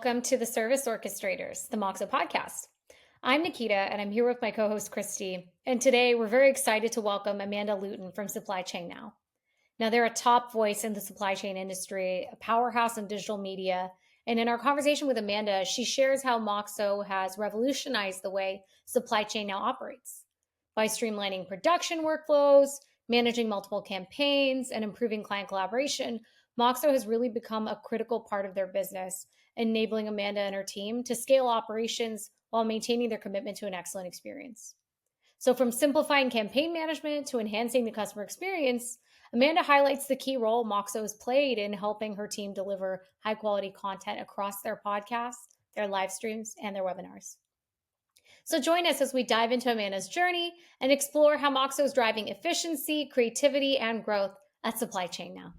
welcome to the Service Orchestrators, the Moxo podcast. I'm Nikhita, and I'm here with my co-host Christy. And today we're very excited to welcome Amanda Luton from Supply Chain Now. Now, they're a top voice in the supply chain industry, a powerhouse in digital media. And in our conversation with Amanda, she shares how Moxo has revolutionized the way Supply Chain Now operates by streamlining production workflows, managing multiple campaigns, and improving client collaboration. Moxo has really become a critical part of their business, enabling Amanda and her team to scale operations while maintaining their commitment to an excellent experience. So from simplifying campaign management to enhancing the customer experience, Amanda highlights the key role Moxo has played in helping her team deliver high-quality content across their podcasts, their live streams, and their webinars. So join us as we dive into Amanda's journey and explore how Moxo is driving efficiency, creativity, and growth at Supply Chain Now.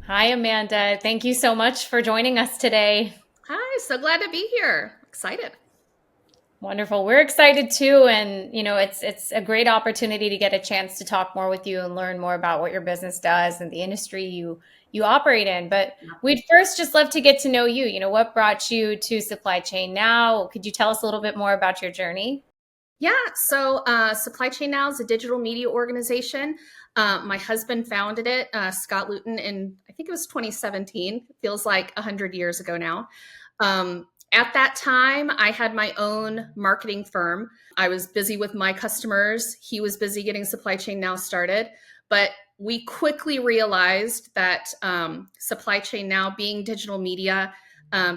Hi, Amanda. Thank you so much for joining us today. Hi, so glad to be here. Excited. Wonderful. We're excited too. And, it's a great opportunity to get a chance to talk more with you and learn more about what your business does and the industry you operate in. But we'd first just love to get to know you. What brought you to Supply Chain Now? Could you tell us a little bit more about your journey? Yeah, so Supply Chain Now is a digital media organization. My husband founded it, Scott Luton, in I think it was 2017. Feels like 100 years ago now. At that time, I had my own marketing firm. I was busy with my customers. He was busy getting Supply Chain Now started. But we quickly realized that Supply Chain Now, being digital media,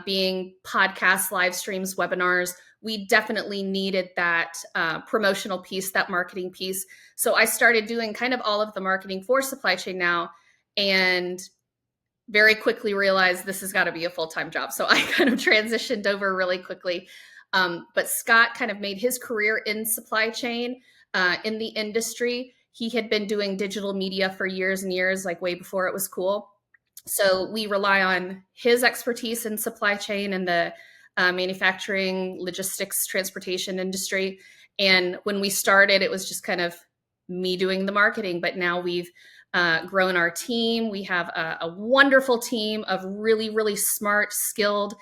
being podcasts, live streams, webinars, we definitely needed that promotional piece, that marketing piece. So I started doing kind of all of the marketing for Supply Chain Now and very quickly realized this has got to be a full-time job. So I kind of transitioned over really quickly. But Scott kind of made his career in supply chain, in the industry. He had been doing digital media for years and years, like way before it was cool. So we rely on his expertise in supply chain and the manufacturing, logistics, transportation industry. And when we started, it was just kind of me doing the marketing. But now we've grown our team. We have a wonderful team of really, really smart, skilled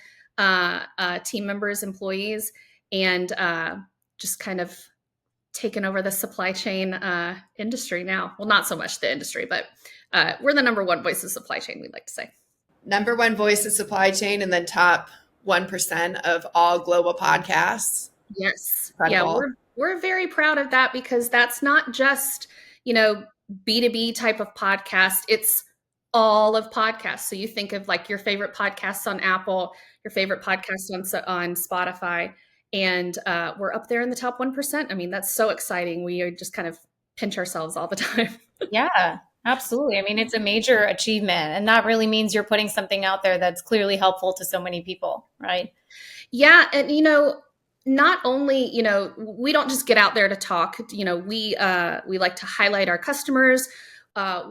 team members, employees, and just kind of taken over the supply chain industry now. Well, not so much the industry, but we're the number one voice of supply chain, we'd like to say. Number one voice of supply chain, and then top 1% of all global podcasts. Yes. Incredible. Yeah, we're very proud of that because that's not just, B2B type of podcast. It's all of podcasts. So you think of like your favorite podcasts on Apple, your favorite podcasts on Spotify, and we're up there in the top 1%. I mean, that's so exciting. We are just kind of pinch ourselves all the time. Yeah, absolutely. I mean, it's a major achievement, and that really means you're putting something out there that's clearly helpful to so many people, right? Yeah. And, not only, we don't just get out there to talk, we like to highlight our customers.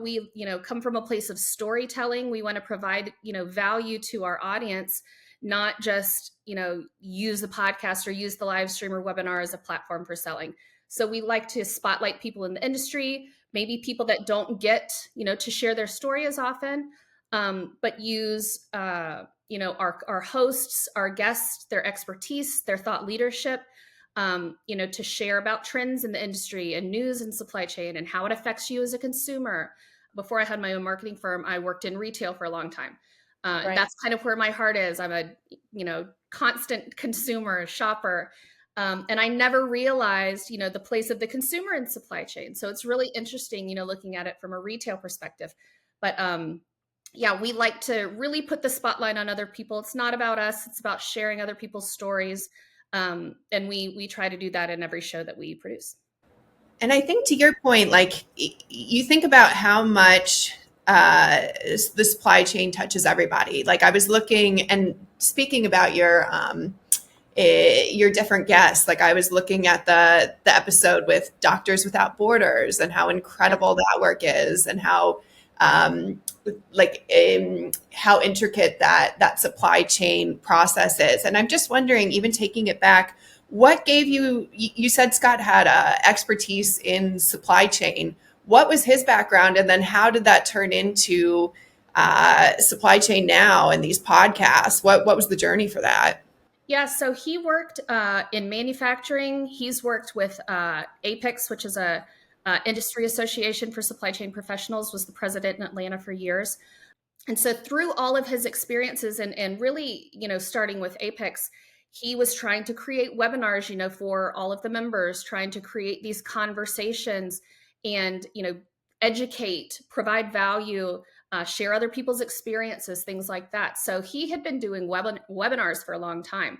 We, come from a place of storytelling. We want to provide, value to our audience, not just, use the podcast or use the live stream or webinar as a platform for selling. So we like to spotlight people in the industry, maybe people that don't get, to share their story as often, but use, our hosts, our guests, their expertise, their thought leadership, to share about trends in the industry and news and supply chain and how it affects you as a consumer. Before I had my own marketing firm, I worked in retail for a long time. Right. That's kind of where my heart is. I'm a, constant consumer shopper. And I never realized, the place of the consumer in supply chain. So it's really interesting, looking at it from a retail perspective. But yeah, we like to really put the spotlight on other people. It's not about us. It's about sharing other people's stories. And we try to do that in every show that we produce. And I think to your point, like you think about how much the supply chain touches everybody. Like I was looking and speaking about your different guests. Like I was looking at the episode with Doctors Without Borders and how incredible that work is and how how intricate that supply chain process is. And I'm just wondering, even taking it back, what gave you said Scott had expertise in supply chain. What was his background? And then how did that turn into Supply Chain Now and these podcasts. What was the journey for that? Yeah, so he worked in manufacturing. He's worked with APIX, which is a industry association for supply chain professionals, was the president in Atlanta for years. And so through all of his experiences and really, starting with APIX, he was trying to create webinars, for all of the members, trying to create these conversations and, educate, provide value, share other people's experiences, things like that. So he had been doing webinars for a long time.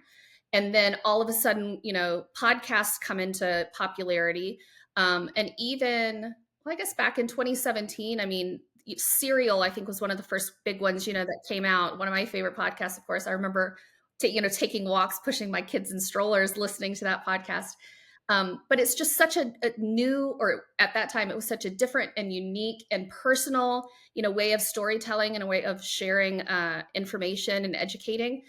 And then all of a sudden, podcasts come into popularity. And even, well, I guess back in 2017, Serial, I think, was one of the first big ones, that came out. One of my favorite podcasts, of course. I remember, taking walks, pushing my kids in strollers, listening to that podcast. But it's just such a new, or at that time, it was such a different and unique and personal, way of storytelling and a way of sharing information and educating.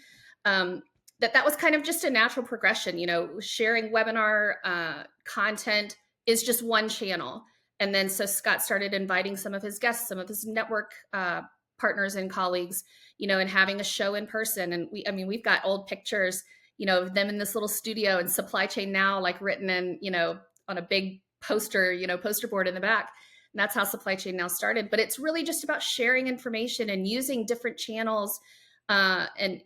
That was kind of just a natural progression. Sharing webinar content is just one channel. And then so Scott started inviting some of his guests, some of his network partners and colleagues, and having a show in person. And we've got old pictures, of them in this little studio and Supply Chain Now, like written in, on a big poster board in the back. And that's how Supply Chain Now started. But it's really just about sharing information and using different channels and,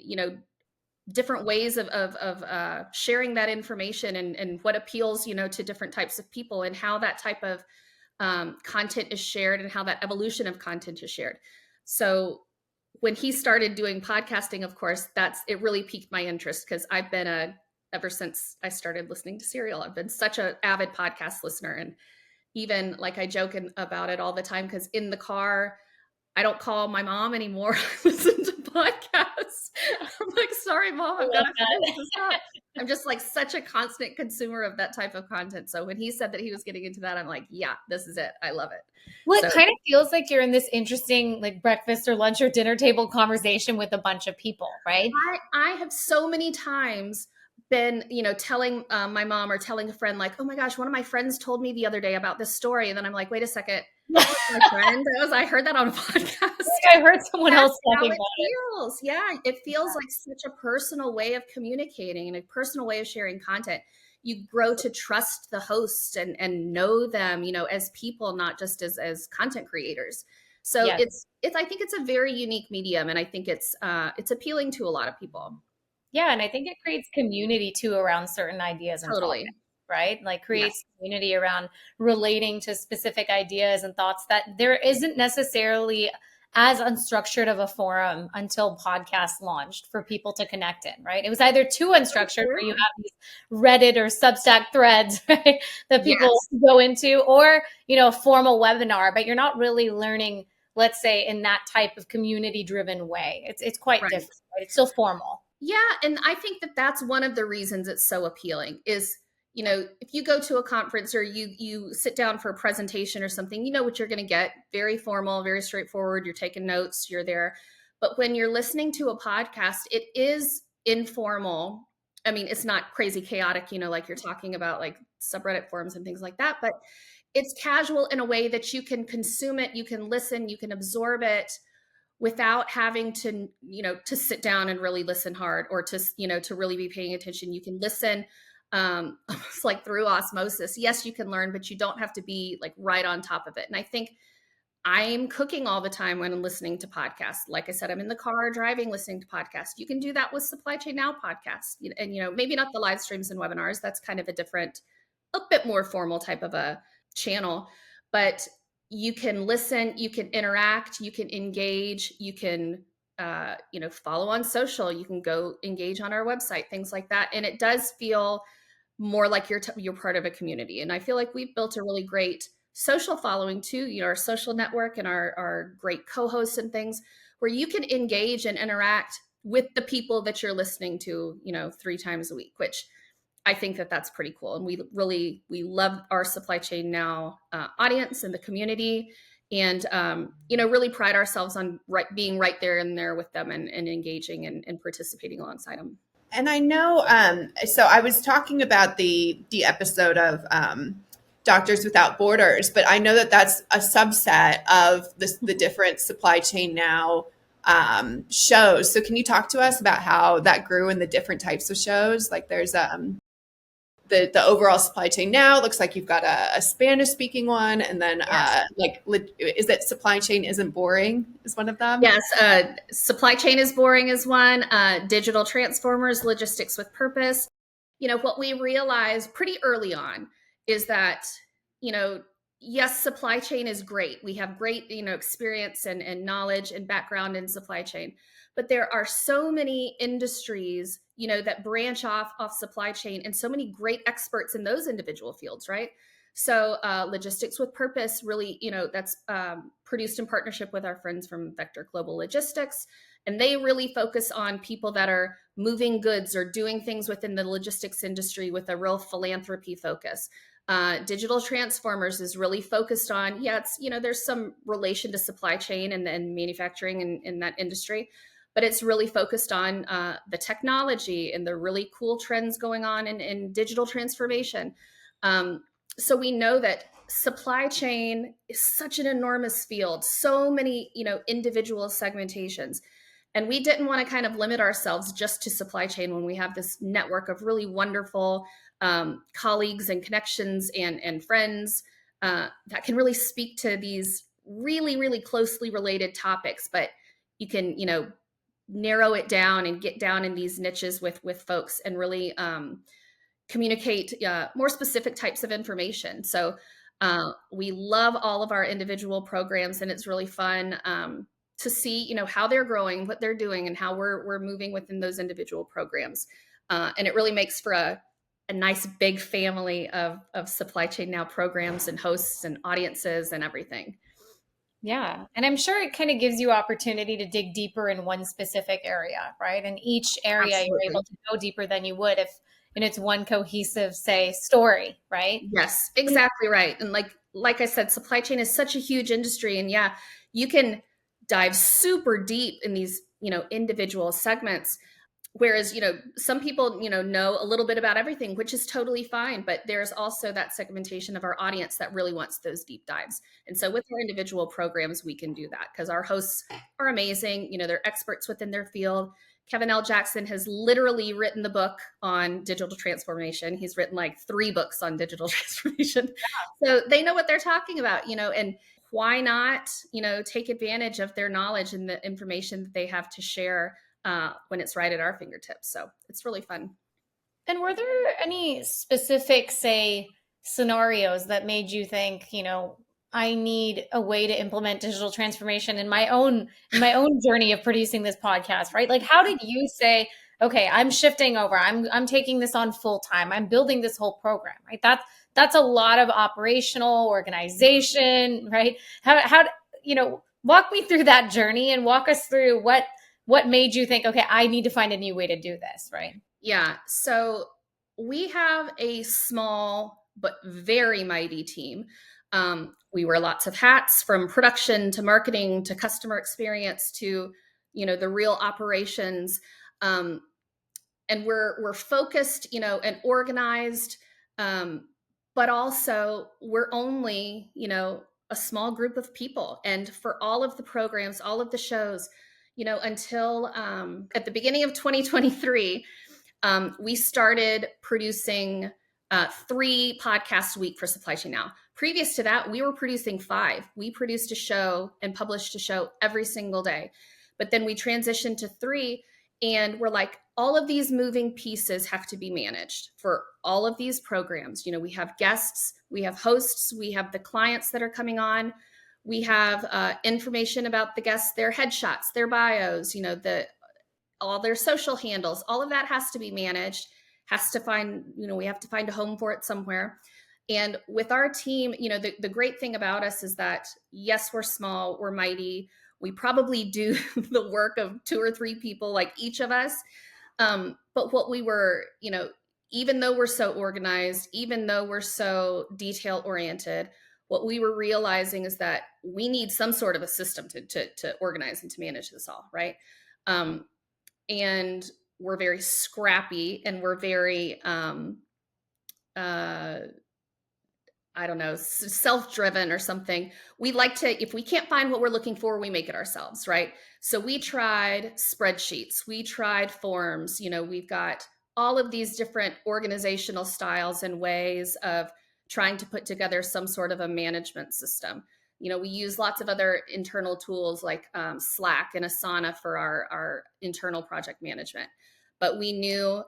different ways of sharing that information and what appeals, to different types of people and how that type of content is shared and how that evolution of content is shared. So when he started doing podcasting, of course, it really piqued my interest because I've been ever since I started listening to Serial, I've been such an avid podcast listener. And even like I joke about it all the time because in the car, I don't call my mom anymore. I listen to podcasts. I'm like, sorry, Mom, I've got to finish this up. I'm just like such a constant consumer of that type of content. So when he said that he was getting into that, I'm like, yeah, this is it. I love it. Well, it kind of feels like you're in this interesting like breakfast or lunch or dinner table conversation with a bunch of people, right? I have so many times been, telling my mom or telling a friend like, oh my gosh, one of my friends told me the other day about this story. And then I'm like, wait a second. That was my friend. I heard that on a podcast. I heard someone else talking about it. Yeah, it feels like such a personal way of communicating and a personal way of sharing content. You grow to trust the host and know them, as people, not just as content creators. So it's I think it's a very unique medium, and I think it's appealing to a lot of people. Yeah, and I think it creates community too around certain ideas and topics, right? Like creates community around relating to specific ideas and thoughts that there isn't necessarily as unstructured of a forum until podcasts launched for people to connect in, right? It was either too unstructured where you have these Reddit or Substack threads, right, that people go into, or, a formal webinar, but you're not really learning, let's say, in that type of community-driven way. It's quite different, right? It's still formal. Yeah, and I think that's one of the reasons it's so appealing is, if you go to a conference or you sit down for a presentation or something, you know what you're going to get. Very formal, very straightforward. You're taking notes, you're there. But when you're listening to a podcast, it is informal. It's not crazy chaotic, like you're talking about like subreddit forums and things like that, but it's casual in a way that you can consume it, you can listen, you can absorb it without having to, to sit down and really listen hard or to, to really be paying attention. You can listen almost like through osmosis. Yes, you can learn, but you don't have to be like right on top of it. And I think I'm cooking all the time when I'm listening to podcasts. Like I said, I'm in the car driving, listening to podcasts. You can do that with Supply Chain Now podcast. And, maybe not the live streams and webinars. That's kind of a bit more formal type of a channel, but you can listen, you can interact, you can engage, you can, follow on social, you can go engage on our website, things like that. And it does feel more like you're part of a community. And I feel like we've built a really great social following too, our social network and our great co-hosts and things where you can engage and interact with the people that you're listening to, 3 times a week, which I think that's pretty cool. And we love our Supply Chain Now audience and the community, and, really pride ourselves on being right there in there with them and engaging and participating alongside them. And I know, so I was talking about the episode of Doctors Without Borders, but I know that that's a subset of the different Supply Chain Now shows. So can you talk to us about how that grew in the different types of shows? Like there's the overall Supply Chain Now. It looks like you've got a Spanish speaking one, and then Yes. is it Supply Chain Isn't Boring is one of them? Yes, Supply Chain is Boring is one. Digital Transformers, Logistics with Purpose. What we realized pretty early on is that, yes, supply chain is great. We have great, experience and knowledge and background in supply chain, but there are so many industries, that branch off supply chain, and so many great experts in those individual fields, right? So Logistics with Purpose really, that's produced in partnership with our friends from Vector Global Logistics. And they really focus on people that are moving goods or doing things within the logistics industry with a real philanthropy focus. Digital Transformers is really focused on, it's, there's some relation to supply chain and manufacturing in that industry, but it's really focused on the technology and the really cool trends going on in digital transformation. So we know that supply chain is such an enormous field, so many, individual segmentations. And we didn't want to kind of limit ourselves just to supply chain when we have this network of really wonderful colleagues and connections and friends that can really speak to these really, really closely related topics. But you can, narrow it down and get down in these niches with folks and really communicate more specific types of information. So we love all of our individual programs, and it's really fun to see, how they're growing, what they're doing, and how we're moving within those individual programs. And it really makes for a nice big family of Supply Chain Now programs and hosts and audiences and everything. Yeah. And I'm sure it kind of gives you opportunity to dig deeper in one specific area, right? And each area Absolutely. you're able to go deeper than you would if it's one cohesive, say, story, right? Yes, exactly right. And like I said, supply chain is such a huge industry, and you can dive super deep in these, individual segments. Whereas, some people, know a little bit about everything, which is totally fine. But there's also that segmentation of our audience that really wants those deep dives. And so with our individual programs, we can do that because our hosts are amazing. They're experts within their field. Kevin L. Jackson has literally written the book on digital transformation. He's written like 3 books on digital transformation. So they know what they're talking about, and why not, take advantage of their knowledge and the information that they have to share when it's right at our fingertips. So it's really fun. And were there any specific, say, scenarios that made you think, I need a way to implement digital transformation in my own journey of producing this podcast, right? Like, how did you say, okay, I'm shifting over, I'm taking this on full time, I'm building this whole program, right? That's a lot of operational organization, right? How walk me through that journey and walk us through what made you think, okay, I need to find a new way to do this, right? Yeah. So we have a small but very mighty team. We wear lots of hats, from production to marketing to customer experience to, the real operations. And we're focused, and organized. But also we're only, a small group of people. And for all of the programs, all of the shows, until at the beginning of 2023, we started producing 3 podcasts a week for Supply Chain Now. Previous to that, we were producing 5. We produced a show and published a show every single day. But then we transitioned to 3, and we're like, all of these moving pieces have to be managed for all of these programs. We have guests, we have hosts, we have the clients that are coming on. We have information about the guests, their headshots, their bios, all their social handles. All of that has to be managed, has to find, we have to find a home for it somewhere. And with our team, the great thing about us is that, yes, we're small, we're mighty. We probably do the work of 2 or 3 people, like each of us. But what we were, even though we're so organized, even though we're so detail oriented, what we were realizing is that we need some sort of a system to organize and to manage this all, right? And we're very scrappy, and we're very I don't know, self-driven or something. We like to, if we can't find what we're looking for, we make it ourselves, right? So we tried spreadsheets, we tried forms, we've got all of these different organizational styles and ways of trying to put together some sort of a management system. We use lots of other internal tools like Slack and Asana for our internal project management. But we knew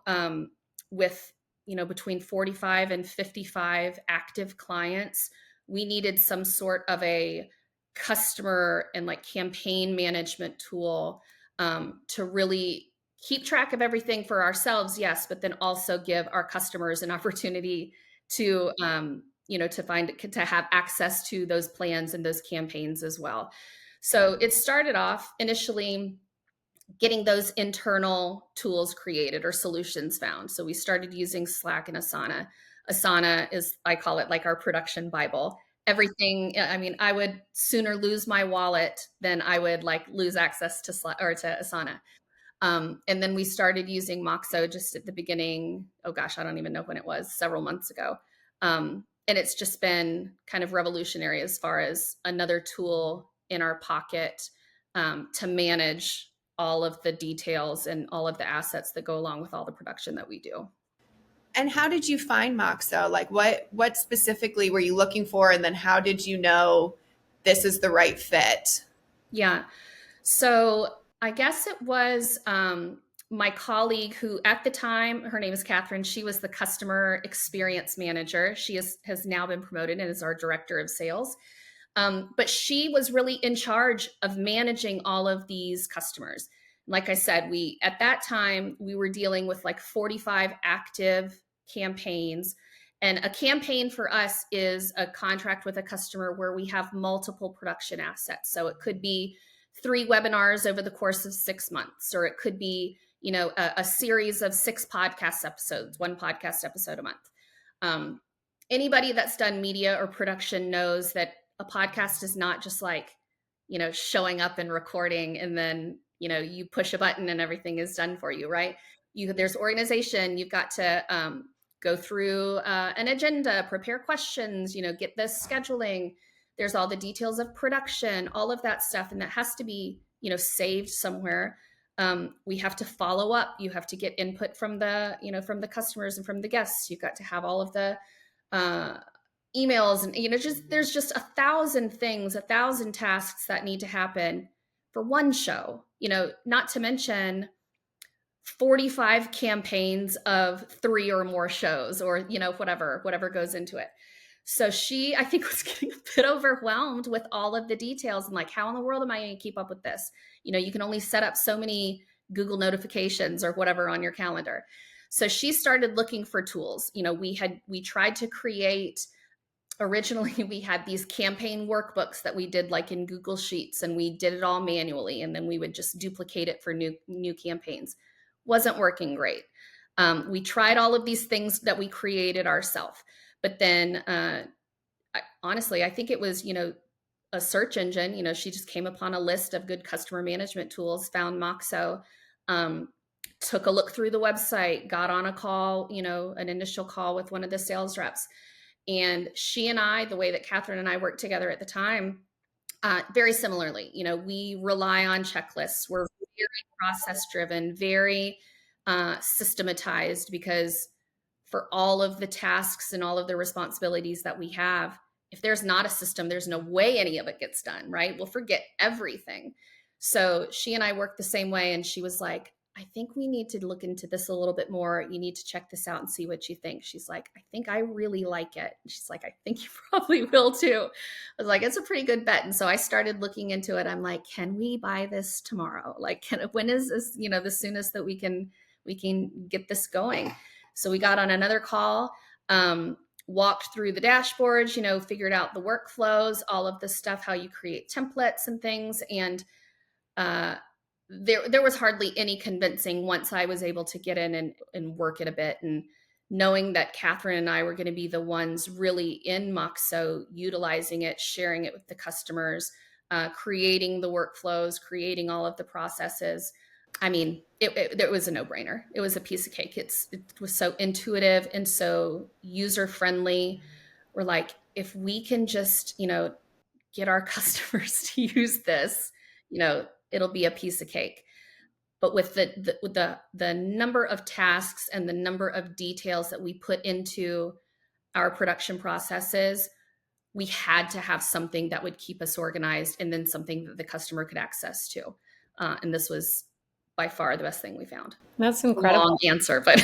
with between 45 and 55 active clients, we needed some sort of a customer and like campaign management tool to really keep track of everything for ourselves, yes, but then also give our customers an opportunity to to have access to those plans and those campaigns as well. So it started off initially getting those internal tools created or solutions found. So we started using Slack and Asana. Asana is, I call it like our production Bible. Everything, I mean, I would sooner lose my wallet than I would like lose access to Slack or to Asana. And then we started using Moxo just at the beginning. Oh gosh, I don't even know when it was, several months ago. And it's just been kind of revolutionary as far as another tool in our pocket to manage all of the details and all of the assets that go along with all the production that we do. And how did you find Moxo? Like what specifically were you looking for? And then how did you know this is the right fit? Yeah. So I guess it was my colleague who at the time, her name is Catherine. She was the customer experience manager. She has now been promoted and is our director of sales. But she was really in charge of managing all of these customers. Like I said, at that time, we were dealing with like 45 active campaigns. And a campaign for us is a contract with a customer where we have multiple production assets. So it could be 3 webinars over the course of 6 months, or it could be, a series of 6 podcast episodes, 1 podcast episode a month. Anybody that's done media or production knows that a podcast is not just like, showing up and recording and then, you push a button and everything is done for you, right? There's organization. You've got to go through an agenda, prepare questions, get this scheduling. There's all the details of production, all of that stuff. And that has to be, saved somewhere. We have to follow up. You have to get input from the customers and from the guests. You've got to have all of the emails and, there's just 1,000 things, 1,000 tasks that need to happen for one show, not to mention 45 campaigns of 3 or more shows or, whatever goes into it. So she, I think, was getting a bit overwhelmed with all of the details and like, how in the world am I going to keep up with this? You can only set up so many Google notifications or whatever on your calendar. So she started looking for tools. We tried to create, originally we had these campaign workbooks that we did like in Google Sheets, and we did it all manually. And then we would just duplicate it for new campaigns. Wasn't working great. We tried all of these things that we created ourselves. But then, honestly, I think it was, a search engine. She just came upon a list of good customer management tools, found Moxo, took a look through the website, got on a call, an initial call with one of the sales reps. And she and I, the way that Catherine and I worked together at the time, very similarly, we rely on checklists. We're very process driven, very systematized, because for all of the tasks and all of the responsibilities that we have, if there's not a system, there's no way any of it gets done, right? We'll forget everything. So she and I worked the same way. And she was like, I think we need to look into this a little bit more. You need to check this out and see what you think. She's like, I think I really like it. And she's like, I think you probably will too. I was like, it's a pretty good bet. And so I started looking into it. I'm like, can we buy this tomorrow? Like, when is this, the soonest that we can get this going? So we got on another call, walked through the dashboards, figured out the workflows, all of this stuff, how you create templates and things. And there was hardly any convincing once I was able to get in and work it a bit, and knowing that Catherine and I were going to be the ones really in Moxo, utilizing it, sharing it with the customers, creating the workflows, creating all of the processes. I mean, it was a no-brainer. It was a piece of cake. It was so intuitive and so user-friendly. We're like, if we can just, get our customers to use this, it'll be a piece of cake. But with the number of tasks and the number of details that we put into our production processes, we had to have something that would keep us organized, and then something that the customer could access to. And this was by far the best thing we found. That's incredible. Long answer, but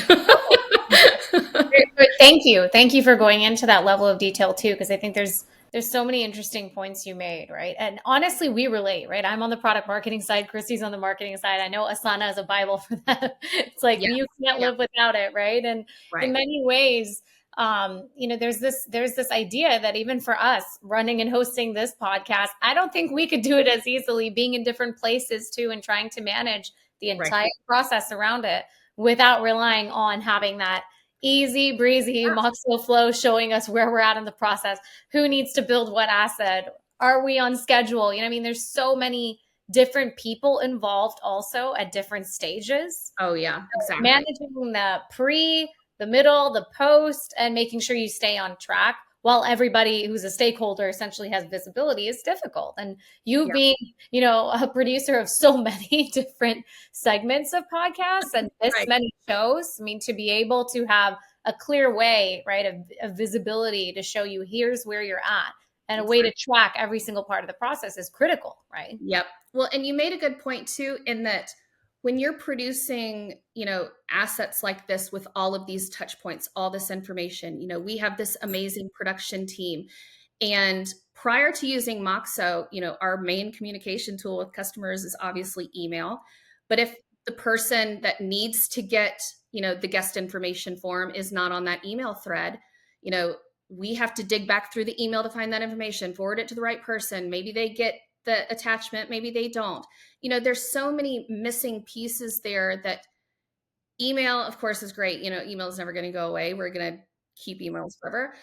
thank you. Thank you for going into that level of detail too, because I think there's so many interesting points you made, right? And honestly, we relate, right? I'm on the product marketing side. Christy's on the marketing side. I know Asana is a Bible for that. It's like, you can't live without it, right? And in many ways, there's this idea that even for us running and hosting this podcast, I don't think we could do it as easily, being in different places too, and trying to manage the entire process around it without relying on having that easy breezy Moxo flow showing us where we're at in the process, who needs to build what asset, are we on schedule? There's so many different people involved also at different stages. Oh yeah, exactly. Managing the pre, the middle, the post, and making sure you stay on track while everybody who's a stakeholder essentially has visibility is difficult. And you being, a producer of so many different segments of podcasts and this many shows, to be able to have a clear way, right, of visibility to show you here's where you're at, and a way to track every single part of the process is critical, right? Yep. Well, and you made a good point too, in that when you're producing, assets like this with all of these touch points, all this information, we have this amazing production team. And prior to using Moxo, our main communication tool with customers is obviously email. But if the person that needs to get, the guest information form is not on that email thread, we have to dig back through the email to find that information, forward it to the right person. Maybe they get the attachment, maybe they don't. There's so many missing pieces there that email, of course, is great. Email is never going to go away. We're going to keep emails forever.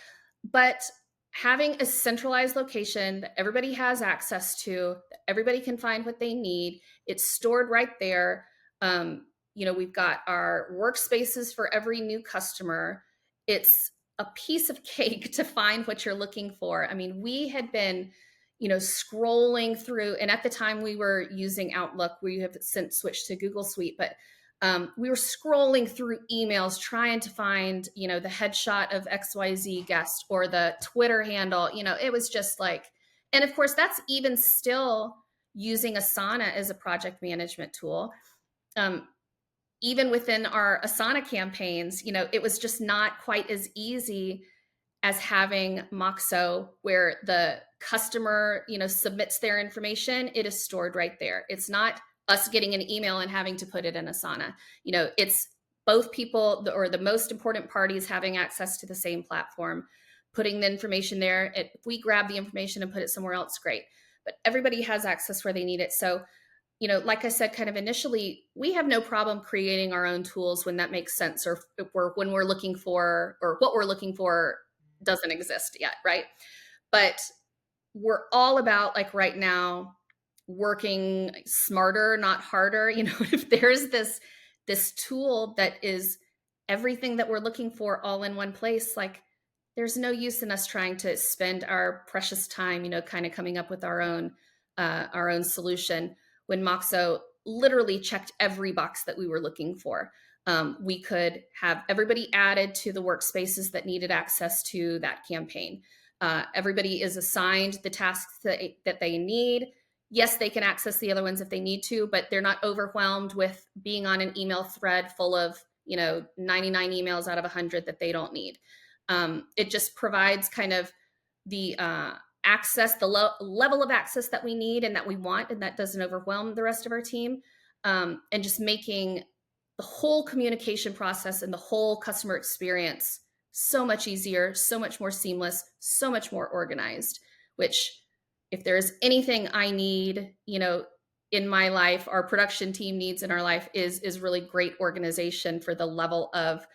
But having a centralized location that everybody has access to, that everybody can find what they need, it's stored right there. We've got our workspaces for every new customer. It's a piece of cake to find what you're looking for. We had been scrolling through, and at the time we were using Outlook. We have since switched to Google Suite, but we were scrolling through emails trying to find, the headshot of XYZ guest or the Twitter handle. It was just like, and of course that's even still using Asana as a project management tool. Even within our Asana campaigns, it was just not quite as easy as having Moxo, where the customer, submits their information. It is stored right there. It's not us getting an email and having to put it in Asana. It's both people or the most important parties having access to the same platform, putting the information there. If we grab the information and put it somewhere else, great. But everybody has access where they need it. So, like I said, kind of initially, we have no problem creating our own tools when that makes sense, or when we're looking for, or what we're looking for doesn't exist yet, right? But we're all about, like, right now, working smarter, not harder. If there's this tool that is everything that we're looking for all in one place, like, there's no use in us trying to spend our precious time, kind of coming up with our own solution, when Moxo literally checked every box that we were looking for. We could have everybody added to the workspaces that needed access to that campaign. Everybody is assigned the tasks that they need. Yes, they can access the other ones if they need to, but they're not overwhelmed with being on an email thread full of, 99 emails out of 100 that they don't need. It just provides kind of the access, the level of access that we need and that we want, and that doesn't overwhelm the rest of our team. And just making the whole communication process and the whole customer experience so much easier, so much more seamless, so much more organized, which, if there is anything I need, in my life, our production team needs in our life is really great organization for the level of,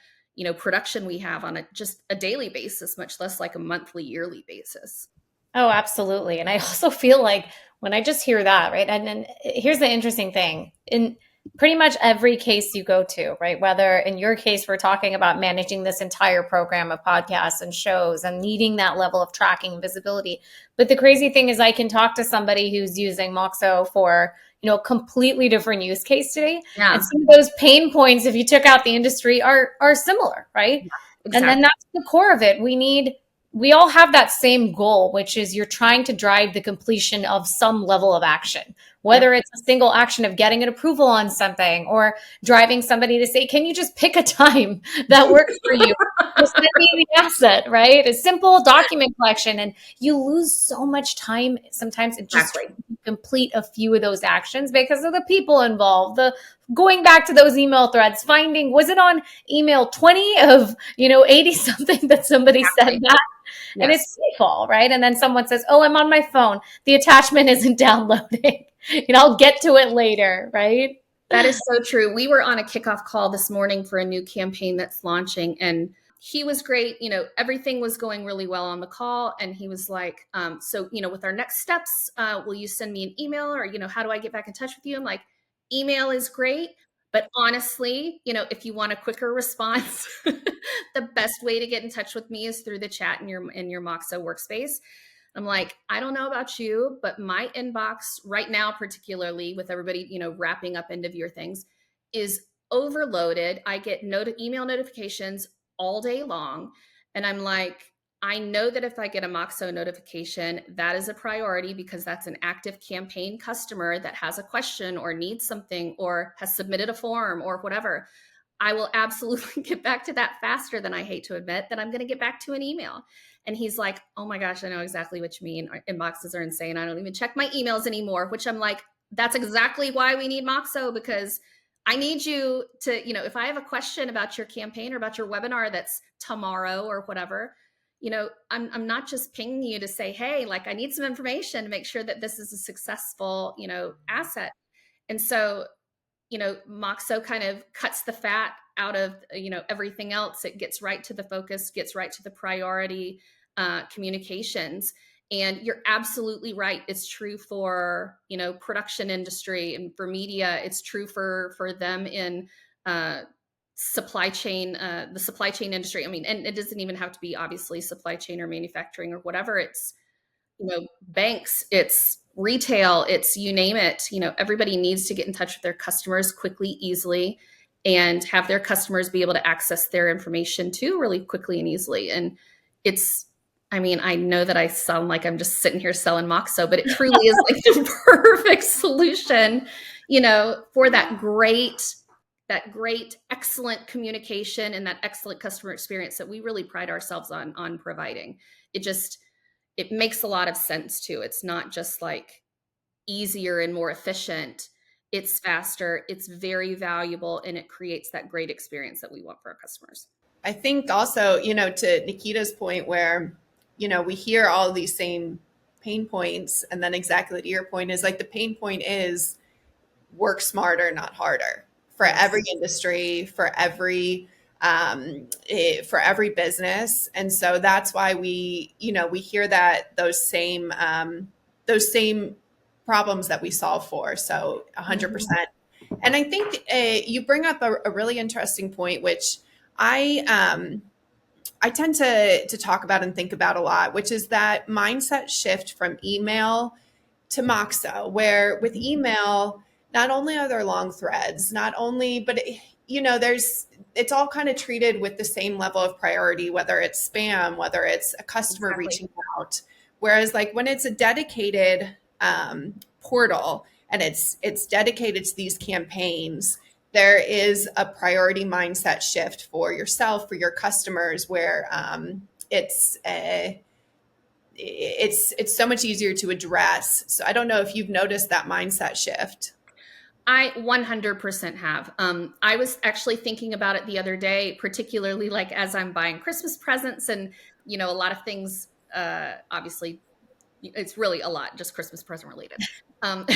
production we have on just a daily basis, much less like a monthly, yearly basis. Oh, absolutely. And I also feel like when I just hear that, right? And here's the interesting thing. pretty much every case you go to, right? Whether in your case, we're talking about managing this entire program of podcasts and shows and needing that level of tracking and visibility. But the crazy thing is I can talk to somebody who's using Moxo for, a completely different use case today. Yeah. And some of those pain points, if you took out the industry, are similar, right? Yeah, exactly. exactly. And then that's the core of it. We all have that same goal, which is you're trying to drive the completion of some level of action, whether it's a single action of getting an approval on something or driving somebody to say, can you just pick a time that works for you? Just send me the asset, right? A simple document collection. And you lose so much time sometimes in just trying to complete a few of those actions because of the people involved, the going back to those email threads, finding, was it on email 20 of, 80 something that somebody said that? Yes. And it's default, right? And then someone says, oh, I'm on my phone. The attachment isn't downloading. I'll get to it later, right? That is so true. We were on a kickoff call this morning for a new campaign that's launching, and he was great. Everything was going really well on the call. And he was like, so, with our next steps, will you send me an email or, how do I get back in touch with you? I'm like, email is great. But honestly, if you want a quicker response, the best way to get in touch with me is through the chat in your Moxo workspace. I'm like, I don't know about you, but my inbox right now, particularly with everybody, wrapping up end of year things, is overloaded. I get email notifications all day long. And I'm like, I know that if I get a Moxo notification, that is a priority because that's an active campaign customer that has a question or needs something or has submitted a form or whatever. I will absolutely get back to that faster than I hate to admit that I'm going to get back to an email. And he's like, oh my gosh, I know exactly what you mean. Our inboxes are insane. I don't even check my emails anymore, which I'm like, that's exactly why we need Moxo, because I need you to, if I have a question about your campaign or about your webinar that's tomorrow or whatever, I'm not just pinging you to say, hey, like I need some information to make sure that this is a successful, asset. And so, Moxo kind of cuts the fat out of, everything else. It gets right to the focus, gets right to the priority communications. And you're absolutely right. It's true for, production industry and for media. It's true for them in supply chain, the supply chain industry. I mean, and it doesn't even have to be obviously supply chain or manufacturing or whatever. It's, banks, it's retail, it's you name it. Everybody needs to get in touch with their customers quickly, easily, and have their customers be able to access their information too really quickly and easily. And I know that I sound like I'm just sitting here selling Moxo, but it truly is like the perfect solution, for that great, excellent communication and that excellent customer experience that we really pride ourselves on providing. It makes a lot of sense too. It's not just like easier and more efficient. It's faster, it's very valuable, and it creates that great experience that we want for our customers. I think also, to Nikhita's point where, we hear all of these same pain points, and then exactly to your point is like the pain point is work smarter, not harder for every industry, for every business. And so that's why we hear that those same problems that we solve for. So 100%. Mm-hmm. And I think you bring up a really interesting point, which I tend to talk about and think about a lot, which is that mindset shift from email to Moxo, where with email, not only are there long threads, but it's all kind of treated with the same level of priority, whether it's spam, whether it's a customer reaching out. Whereas like when it's a dedicated portal and it's dedicated to these campaigns, there is a priority mindset shift for yourself, for your customers, where it's so much easier to address. So I don't know if you've noticed that mindset shift. I 100% have. I was actually thinking about it the other day, particularly like as I'm buying Christmas presents and, a lot of things, obviously it's really a lot, just Christmas present related. But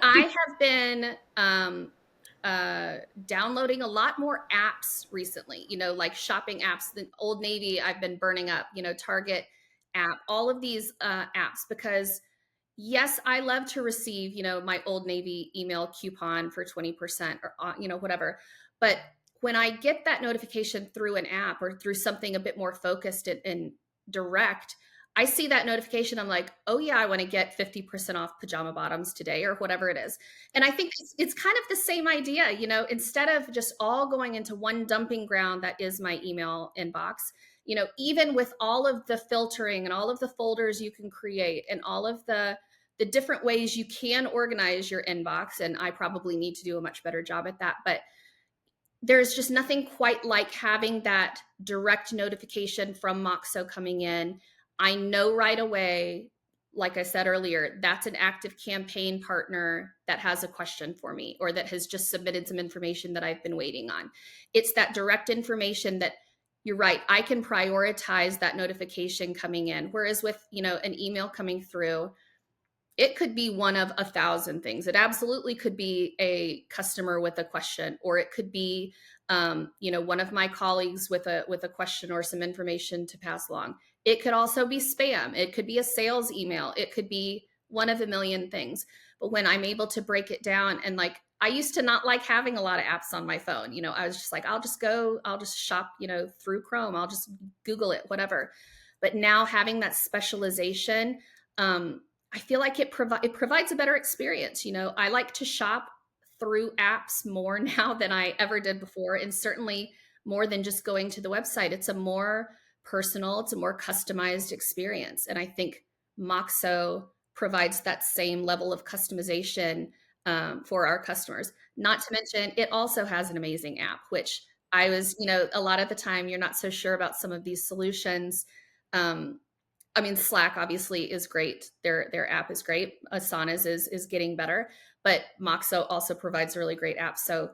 I have been downloading a lot more apps recently, like shopping apps. The Old Navy I've been burning up, Target app, all of these apps, because yes, I love to receive, my Old Navy email coupon for 20% or, whatever. But when I get that notification through an app or through something a bit more focused and direct, I see that notification. I'm like, oh yeah, I want to get 50% off pajama bottoms today or whatever it is. And I think it's kind of the same idea, instead of just all going into one dumping ground that is my email inbox, even with all of the filtering and all of the folders you can create and all of the different ways you can organize your inbox. And I probably need to do a much better job at that. But there's just nothing quite like having that direct notification from Moxo coming in. I know right away, like I said earlier, that's an active campaign partner that has a question for me or that has just submitted some information that I've been waiting on. It's that direct information that you're right. I can prioritize that notification coming in. Whereas with, an email coming through, it could be one of 1,000 things. It absolutely could be a customer with a question, or it could be, one of my colleagues with a question or some information to pass along. It could also be spam. It could be a sales email. It could be one of a million things. But when I'm able to break it down, and I used to not like having a lot of apps on my phone. I was just like, I'll just shop, through Chrome. I'll just Google it, whatever. But now having that specialization, I feel like it provides a better experience. I like to shop through apps more now than I ever did before. And certainly more than just going to the website. It's a more personal, it's a more customized experience. And I think Moxo provides that same level of customization for our customers. Not to mention, it also has an amazing app, which I was, a lot of the time you're not so sure about some of these solutions. Slack obviously is great. Their app is great. Asana's is getting better, but Moxo also provides a really great app. So,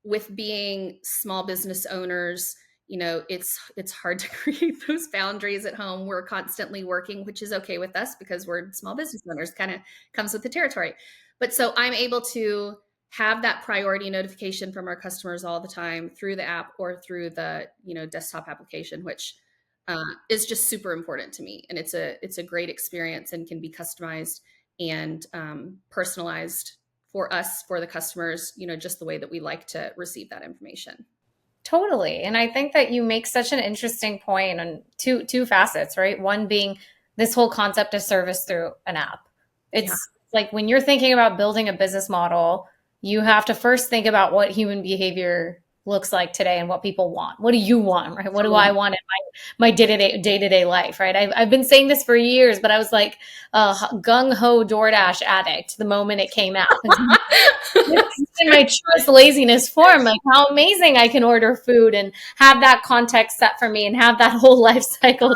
with being small business owners, it's hard to create those boundaries at home. We're constantly working, which is okay with us because we're small business owners, kind of comes with the territory. But so I'm able to have that priority notification from our customers all the time through the app or through the, desktop application, which is just super important to me. And it's a great experience and can be customized and personalized for us, for the customers, just the way that we like to receive that information. Totally. And I think that you make such an interesting point on two facets, right? One being this whole concept of service through an app. It's like when you're thinking about building a business model, you have to first think about what human behavior looks like today and what people want. What do you want, right? What do I want in my day-to-day life, right? I've been saying this for years, but I was like a gung-ho DoorDash addict the moment it came out. In my truest laziness form, like how amazing I can order food and have that context set for me and have that whole life cycle.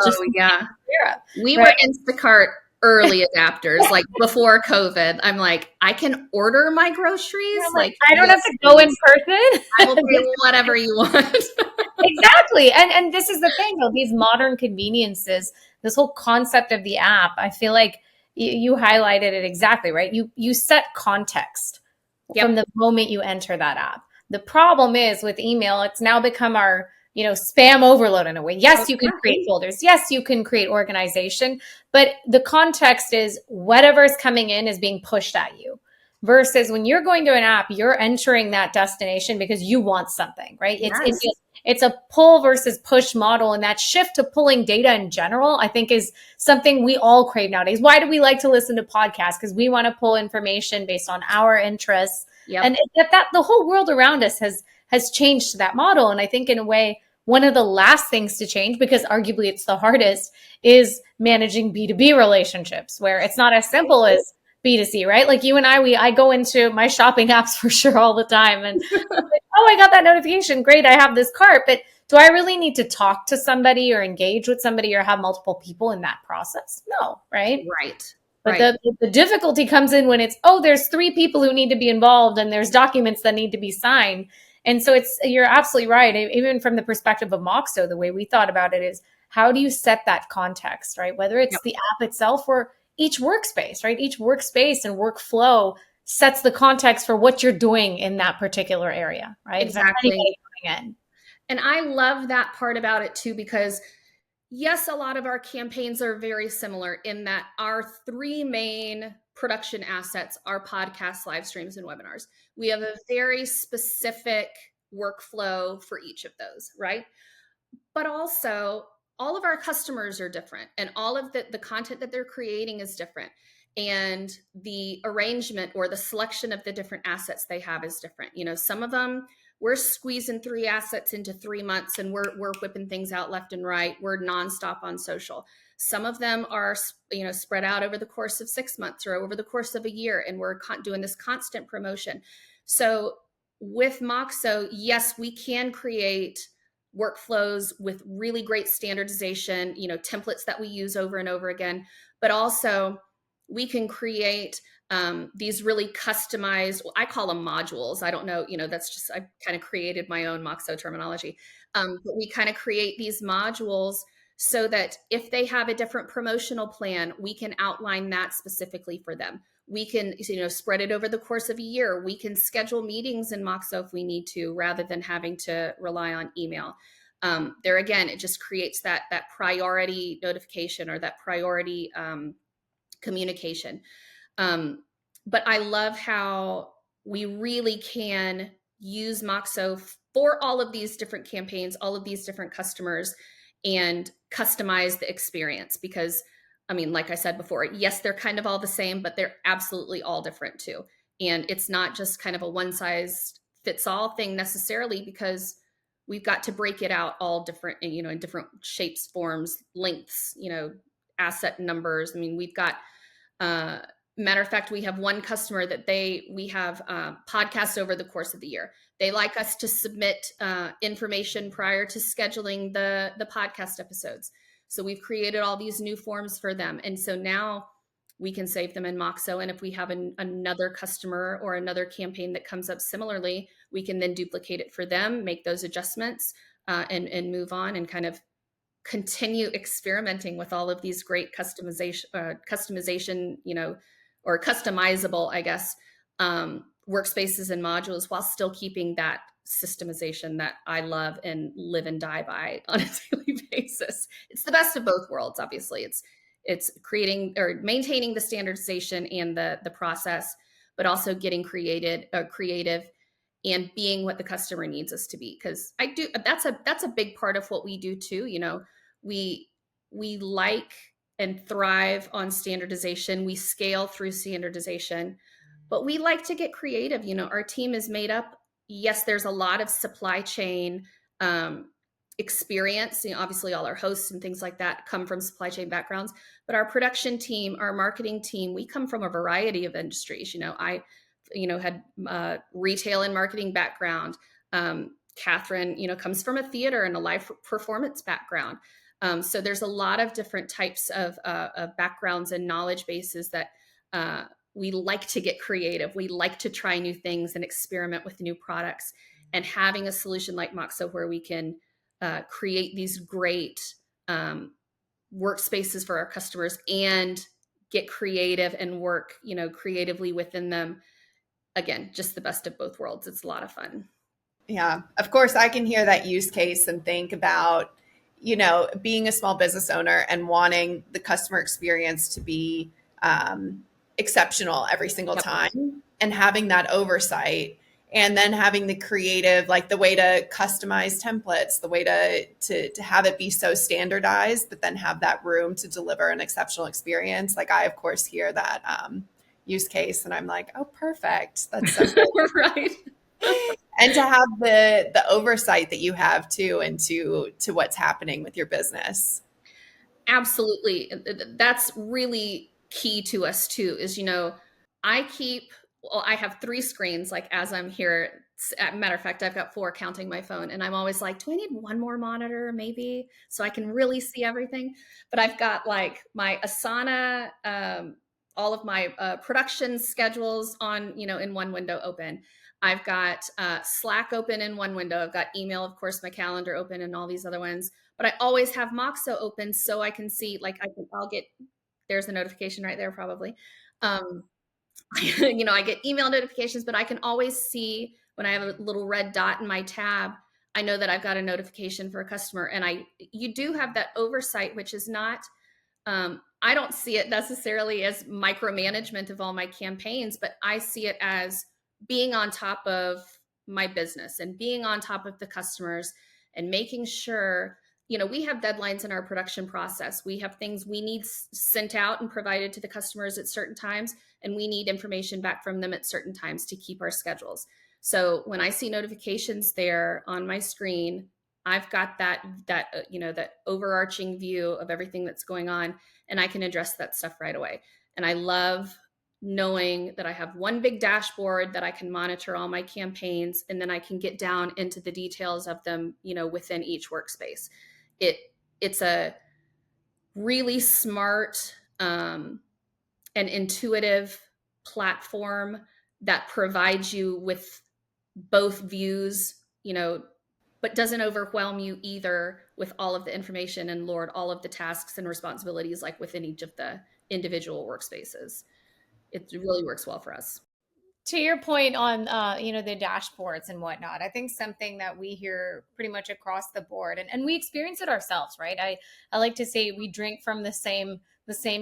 We were Instacart early adapters, like before COVID. I'm like, I can order my groceries. Like I don't have to go in person. I will pay whatever you want. Exactly. And this is the thing though, these modern conveniences, this whole concept of the app, I feel like you highlighted it exactly, right? You set context from the moment you enter that app. The problem is with email, it's now become our spam overload in a way. Yes, you can create folders. Yes, you can create organization, but the context is whatever's coming in is being pushed at you. Versus when you're going to an app, you're entering that destination because you want something, right? It's a pull versus push model. And that shift to pulling data in general, I think is something we all crave nowadays. Why do we like to listen to podcasts? Because we want to pull information based on our interests. And that the whole world around us has changed to that model. And I think in a way, one of the last things to change, because arguably it's the hardest, is managing B2B relationships, where it's not as simple as B2C, right? Like you and I go into my shopping apps for sure all the time. And oh, I got that notification. Great. I have this cart. But do I really need to talk to somebody or engage with somebody or have multiple people in that process? No, right? Right. But the difficulty comes in when it's, there's 3 people who need to be involved and there's documents that need to be signed. And so you're absolutely right. Even from the perspective of Moxo, the way we thought about it is, how do you set that context, right? Whether it's the app itself or each workspace, right? Each workspace and workflow sets the context for what you're doing in that particular area, right? Exactly. And I love that part about it too, because Yes, a lot of our campaigns are very similar in that our three main production assets are podcasts, live streams, and webinars. We have a very specific workflow for each of those, right? But also, all of our customers are different, and all of the content that they're creating is different. And the arrangement or the selection of the different assets they have is different. Some of them, we're squeezing 3 assets into 3 months and we're whipping things out left and right. We're nonstop on social. Some of them are, spread out over the course of 6 months or over the course of a year, and we're doing this constant promotion. So with Moxo, yes, we can create workflows with really great standardization, templates that we use over and over again, but also we can create these really customized, I call them modules. I don't know, that's just, I kind of created my own Moxo terminology. But we kind of create these modules so that if they have a different promotional plan, we can outline that specifically for them. We can, spread it over the course of a year. We can schedule meetings in Moxo if we need to, rather than having to rely on email. There again, it just creates that priority notification or that priority communication. But I love how we really can use Moxo for all of these different campaigns, all of these different customers, and customize the experience. Because, like I said before, yes, they're kind of all the same, but they're absolutely all different too. And it's not just kind of a one size fits all thing necessarily, because we've got to break it out all different, in different shapes, forms, lengths, asset numbers. We've got, matter of fact, we have one customer that we have podcasts over the course of the year. They like us to submit information prior to scheduling the podcast episodes. So we've created all these new forms for them. And so now we can save them in Moxo. And if we have another customer or another campaign that comes up similarly, we can then duplicate it for them, make those adjustments, and move on and kind of continue experimenting with all of these great customization, or customizable, I guess, workspaces and modules, while still keeping that systemization that I love and live and die by on a daily basis. It's the best of both worlds. Obviously, it's creating or maintaining the standardization and the process, but also getting creative and being what the customer needs us to be. Because that's a big part of what we do too. We like and thrive on standardization. We scale through standardization, but we like to get creative. Our team is made up. Yes, there's a lot of supply chain experience. obviously all our hosts and things like that come from supply chain backgrounds, but our production team, our marketing team, we come from a variety of industries. I had retail and marketing background. Catherine, comes from a theater and a live performance background. So there's a lot of different types of backgrounds and knowledge bases that we like to get creative. We like to try new things and experiment with new products. And having a solution like Moxo where we can create these great workspaces for our customers and get creative and work, creatively within them. Again, just the best of both worlds. It's a lot of fun. Yeah, of course, I can hear that use case and think about, being a small business owner and wanting the customer experience to be exceptional every single time, and having that oversight, and then having the creative, like the way to customize templates, the way to have it be so standardized, but then have that room to deliver an exceptional experience. Like I, of course, hear that use case and I'm like, oh, perfect. That's so good. Right. And to have the oversight that you have too, into what's happening with your business. Absolutely. That's really key to us too, is, I have 3 screens, like as I'm here. Matter of fact, I've got 4 counting my phone, and I'm always like, do I need one more monitor maybe so I can really see everything? But I've got like my Asana, all of my production schedules on, in one window open. I've got Slack open in one window. I've got email, of course, my calendar open, and all these other ones. But I always have Moxo open so I can see, like there's a notification right there probably. I get email notifications, but I can always see when I have a little red dot in my tab, I know that I've got a notification for a customer, and you do have that oversight, which is not, I don't see it necessarily as micromanagement of all my campaigns, but I see it as being on top of my business and being on top of the customers and making sure, we have deadlines in our production process. We have things we need sent out and provided to the customers at certain times, and we need information back from them at certain times to keep our schedules. So when I see notifications there on my screen, I've got that overarching view of everything that's going on, and I can address that stuff right away. And I love knowing that I have one big dashboard that I can monitor all my campaigns, and then I can get down into the details of them, within each workspace. It's a really smart and intuitive platform that provides you with both views, but doesn't overwhelm you either with all of the information and Lord, all of the tasks and responsibilities like within each of the individual workspaces. It really works well for us. To your point on, the dashboards and whatnot, I think something that we hear pretty much across the board, and we experience it ourselves, right? I like to say we drink from the same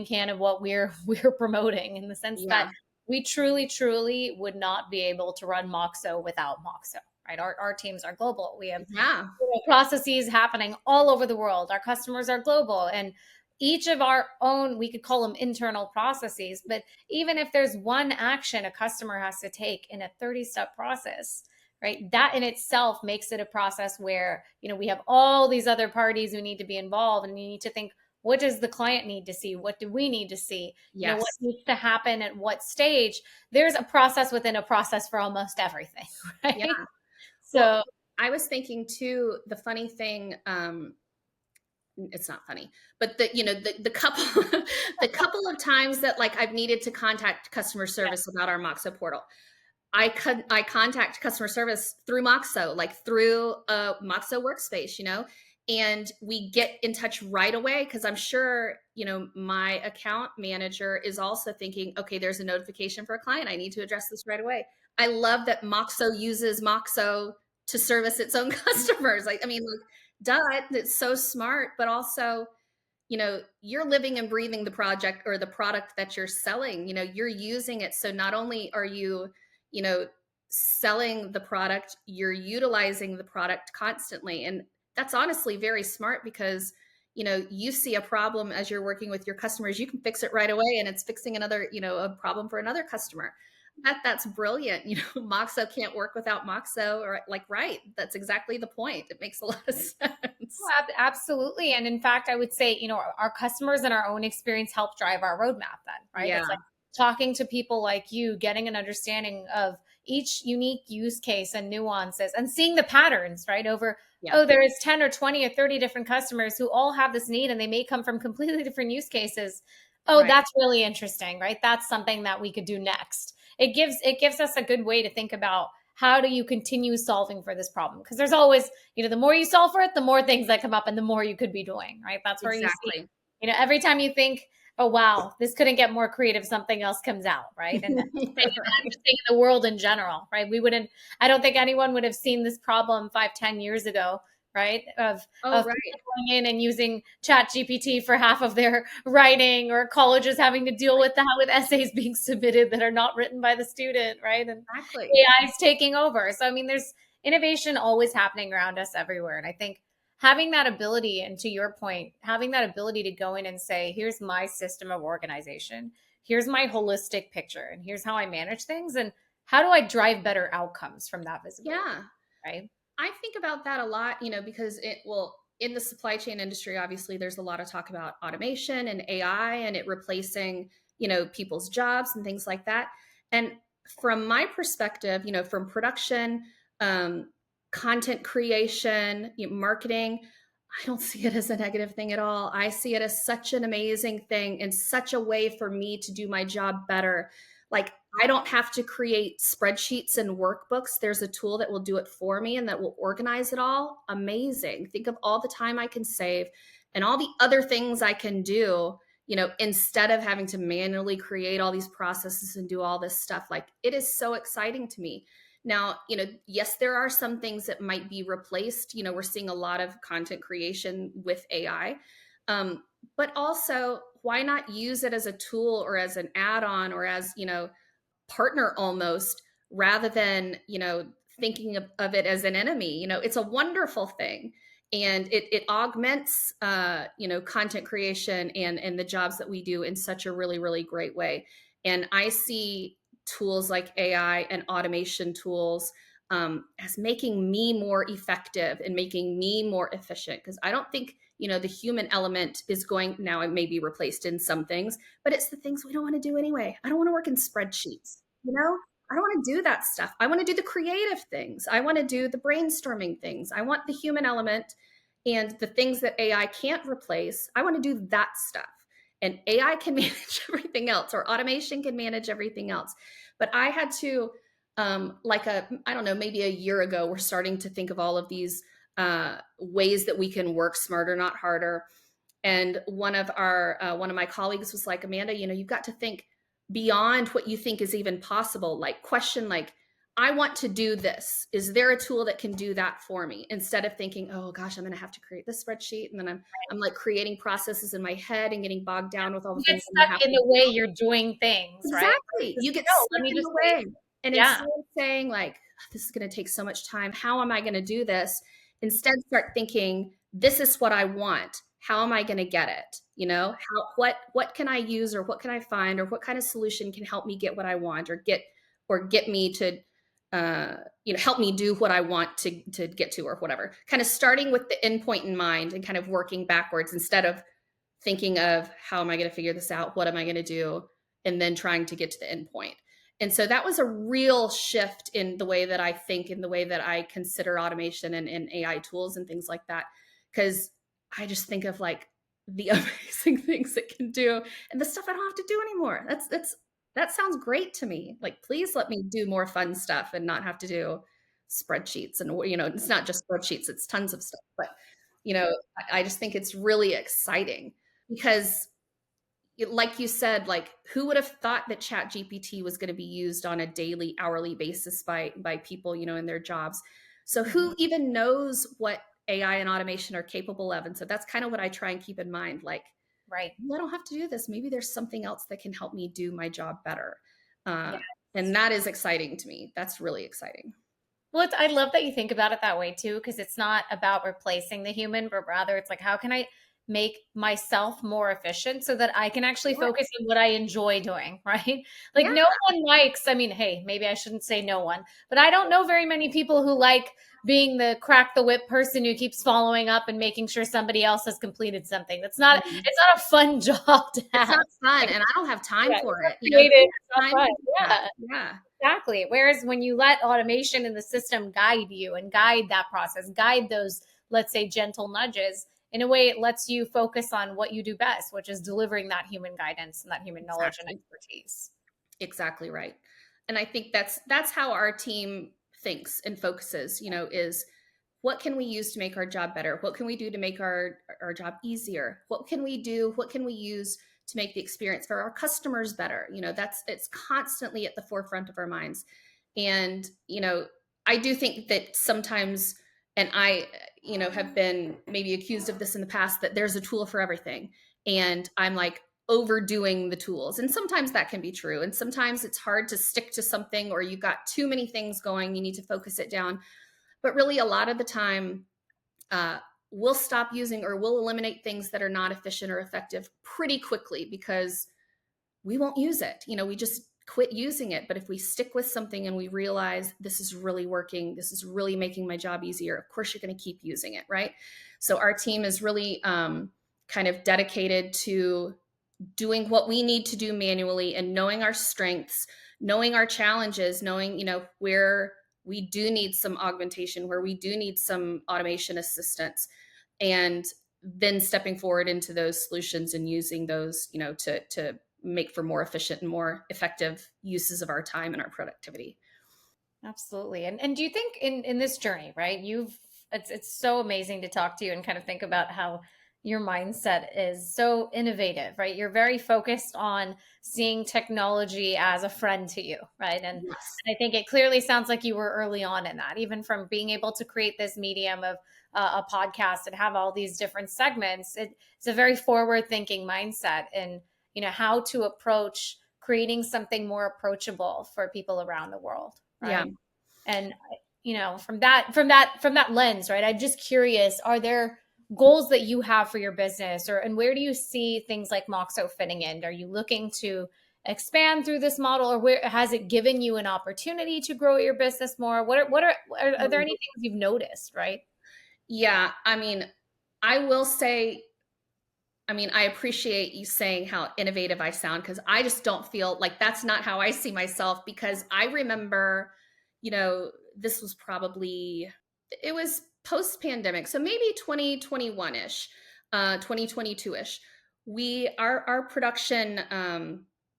can of what we're promoting, in the sense that we truly would not be able to run Moxo without Moxo, right? Our teams are global. We have processes happening all over the world. Our customers are global, and each of our own, we could call them internal processes, but even if there's one action a customer has to take in a 30-step process, right? That in itself makes it a process where, we have all these other parties who need to be involved, and you need to think, what does the client need to see? What do we need to see? Yes. What needs to happen at what stage? There's a process within a process for almost everything, right? Yeah. So well, I was thinking too, the funny thing, it's not funny, but the couple the couple of times that like I've needed to contact customer service about our Moxo portal, I contact customer service through Moxo, like through a Moxo workspace, and we get in touch right away, because I'm sure, my account manager is also thinking, okay, there's a notification for a client. I need to address this right away. I love that Moxo uses Moxo to service its own customers. Duh, it's so smart, but also, you're living and breathing the project or the product that you're selling. You're using it. So not only are you, selling the product, you're utilizing the product constantly. And that's honestly very smart, because, you see a problem as you're working with your customers, you can fix it right away, and it's fixing another, a problem for another customer. That's brilliant. Moxo can't work without Moxo, or right. That's exactly the point. It makes a lot of sense. Oh, absolutely. And in fact, I would say, our customers and our own experience help drive our roadmap then, right? Yeah. It's like talking to people like you, getting an understanding of each unique use case and nuances, and seeing the patterns, right? There is 10 or 20 or 30 different customers who all have this need, and they may come from completely different use cases. Right. That's really interesting, right? That's something that we could do next. It gives us a good way to think about, how do you continue solving for this problem? Because there's always, the more you solve for it, the more things that come up and the more you could be doing, right? That's where exactly. You see, every time you think, oh, wow, this couldn't get more creative, something else comes out, right? And I'm just thinking the world in general, right? I don't think anyone would have seen this problem 5-10 years ago, right? Of going in and using ChatGPT for half of their writing, or colleges having to deal with that, with essays being submitted that are not written by the student, right? And exactly. AI is taking over. So, there's innovation always happening around us everywhere. And I think having that ability, and to your point, having that ability to go in and say, here's my system of organization, here's my holistic picture, and here's how I manage things, and how do I drive better outcomes from that visibility? Yeah. Right. I think about that a lot, because in the supply chain industry, obviously there's a lot of talk about automation and AI and it replacing, people's jobs and things like that. And from my perspective, from production, content creation, marketing, I don't see it as a negative thing at all. I see it as such an amazing thing, and such a way for me to do my job better. Like, I don't have to create spreadsheets and workbooks. There's a tool that will do it for me and that will organize it all. Amazing. Think of all the time I can save and all the other things I can do, instead of having to manually create all these processes and do all this stuff. Like, it is so exciting to me. Now, yes, there are some things that might be replaced. We're seeing a lot of content creation with AI. But also, why not use it as a tool or as an add-on or as, partner almost, rather than, thinking of it as an enemy? It's a wonderful thing. And it augments, content creation and the jobs that we do in such a really, really great way. And I see tools like AI and automation tools as making me more effective and making me more efficient. Because I don't think, the human element is going, now it may be replaced in some things, but it's the things we don't want to do anyway. I don't want to work in spreadsheets, I don't want to do that stuff. I want to do the creative things. I want to do the brainstorming things. I want the human element and the things that AI can't replace. I want to do that stuff. And AI can manage everything else, or automation can manage everything else. But I had to, I don't know, maybe a year ago, we're starting to think of all of these ways that we can work smarter, not harder. And one of my colleagues was like, Amanda, you've got to think beyond what you think is even possible. Like, question, like, I want to do this. Is there a tool that can do that for me? Instead of thinking, oh gosh, I'm going to have to create this spreadsheet. And then I'm like creating processes in my head and getting bogged down with all the things. You get stuck in the way you're doing things, exactly. Right? You get stuck in the way. And instead of saying like, this is going to take so much time, how am I going to do this? Instead, start thinking, this is what I want. How am I going to get it? What can I use, or what can I find, or what kind of solution can help me get what I want, or get me to, help me do what I want to get to, or whatever. Kind of starting with the endpoint in mind and kind of working backwards, instead of thinking of how am I going to figure this out? What am I going to do? And then trying to get to the endpoint. And so that was a real shift in the way that I think, in the way that I consider automation and AI tools and things like that. Because I just think of like the amazing things it can do and the stuff I don't have to do anymore. That sounds great to me. Like, please let me do more fun stuff and not have to do spreadsheets. And, it's not just spreadsheets, it's tons of stuff. But, I just think it's really exciting because, like you said, like, who would have thought that ChatGPT was going to be used on a daily, hourly basis by people, in their jobs? So who even knows what AI and automation are capable of? And so that's kind of what I try and keep in mind. Like, right, I don't have to do this. Maybe there's something else that can help me do my job better. And that is exciting to me. That's really exciting. Well, I love that you think about it that way too, because it's not about replacing the human, but rather it's like, how can I make myself more efficient so that I can actually focus on what I enjoy doing, right? Like no one likes, hey, maybe I shouldn't say no one, but I don't know very many people who like being the crack the whip person who keeps following up and making sure somebody else has completed something. That's not, it's not a fun job to have. It's not fun, and I don't have time for it. It's not fun. Yeah. Exactly. Whereas when you let automation in the system guide you and guide that process, guide those, let's say, gentle nudges, in a way, it lets you focus on what you do best, which is delivering that human guidance and that human knowledge and expertise. Exactly right. And I think that's how our team thinks and focuses, is what can we use to make our job better? What can we do to make our job easier? What can we do? What can we use to make the experience for our customers better? It's constantly at the forefront of our minds. And, I do think that sometimes, and I, have been maybe accused of this in the past, that there's a tool for everything. And I'm like overdoing the tools. And sometimes that can be true. And sometimes it's hard to stick to something, or you've got too many things going, you need to focus it down. But really, a lot of the time, we'll stop using, or we'll eliminate things that are not efficient or effective pretty quickly because we won't use it. We just quit using it. But if we stick with something and we realize this is really working, this is really making my job easier, of course, you're going to keep using it, right? So our team is really kind of dedicated to doing what we need to do manually and knowing our strengths, knowing our challenges, knowing, where we do need some augmentation, where we do need some automation assistance, and then stepping forward into those solutions and using those, to make for more efficient and more effective uses of our time and our productivity. Absolutely. And do you think in this journey, right, it's so amazing to talk to you and kind of think about how your mindset is so innovative, right? You're very focused on seeing technology as a friend to you, right? Yes. And I think it clearly sounds like you were early on in that, even from being able to create this medium of a podcast and have all these different segments. It's a very forward-thinking mindset, and how to approach creating something more approachable for people around the world, Yeah. right? And from that lens, right? I'm just curious, are there goals that you have for your business, and where do you see things like Moxo fitting in? Are you looking to expand through this model, or where has it given you an opportunity to grow your business more? Are there any things you've noticed, right? Yeah. I mean, I will say, I appreciate you saying how innovative I sound, because I just don't feel like that's not how I see myself. Because I remember, this was probably, it was post pandemic. So maybe 2021 ish, 2022 ish. Our production,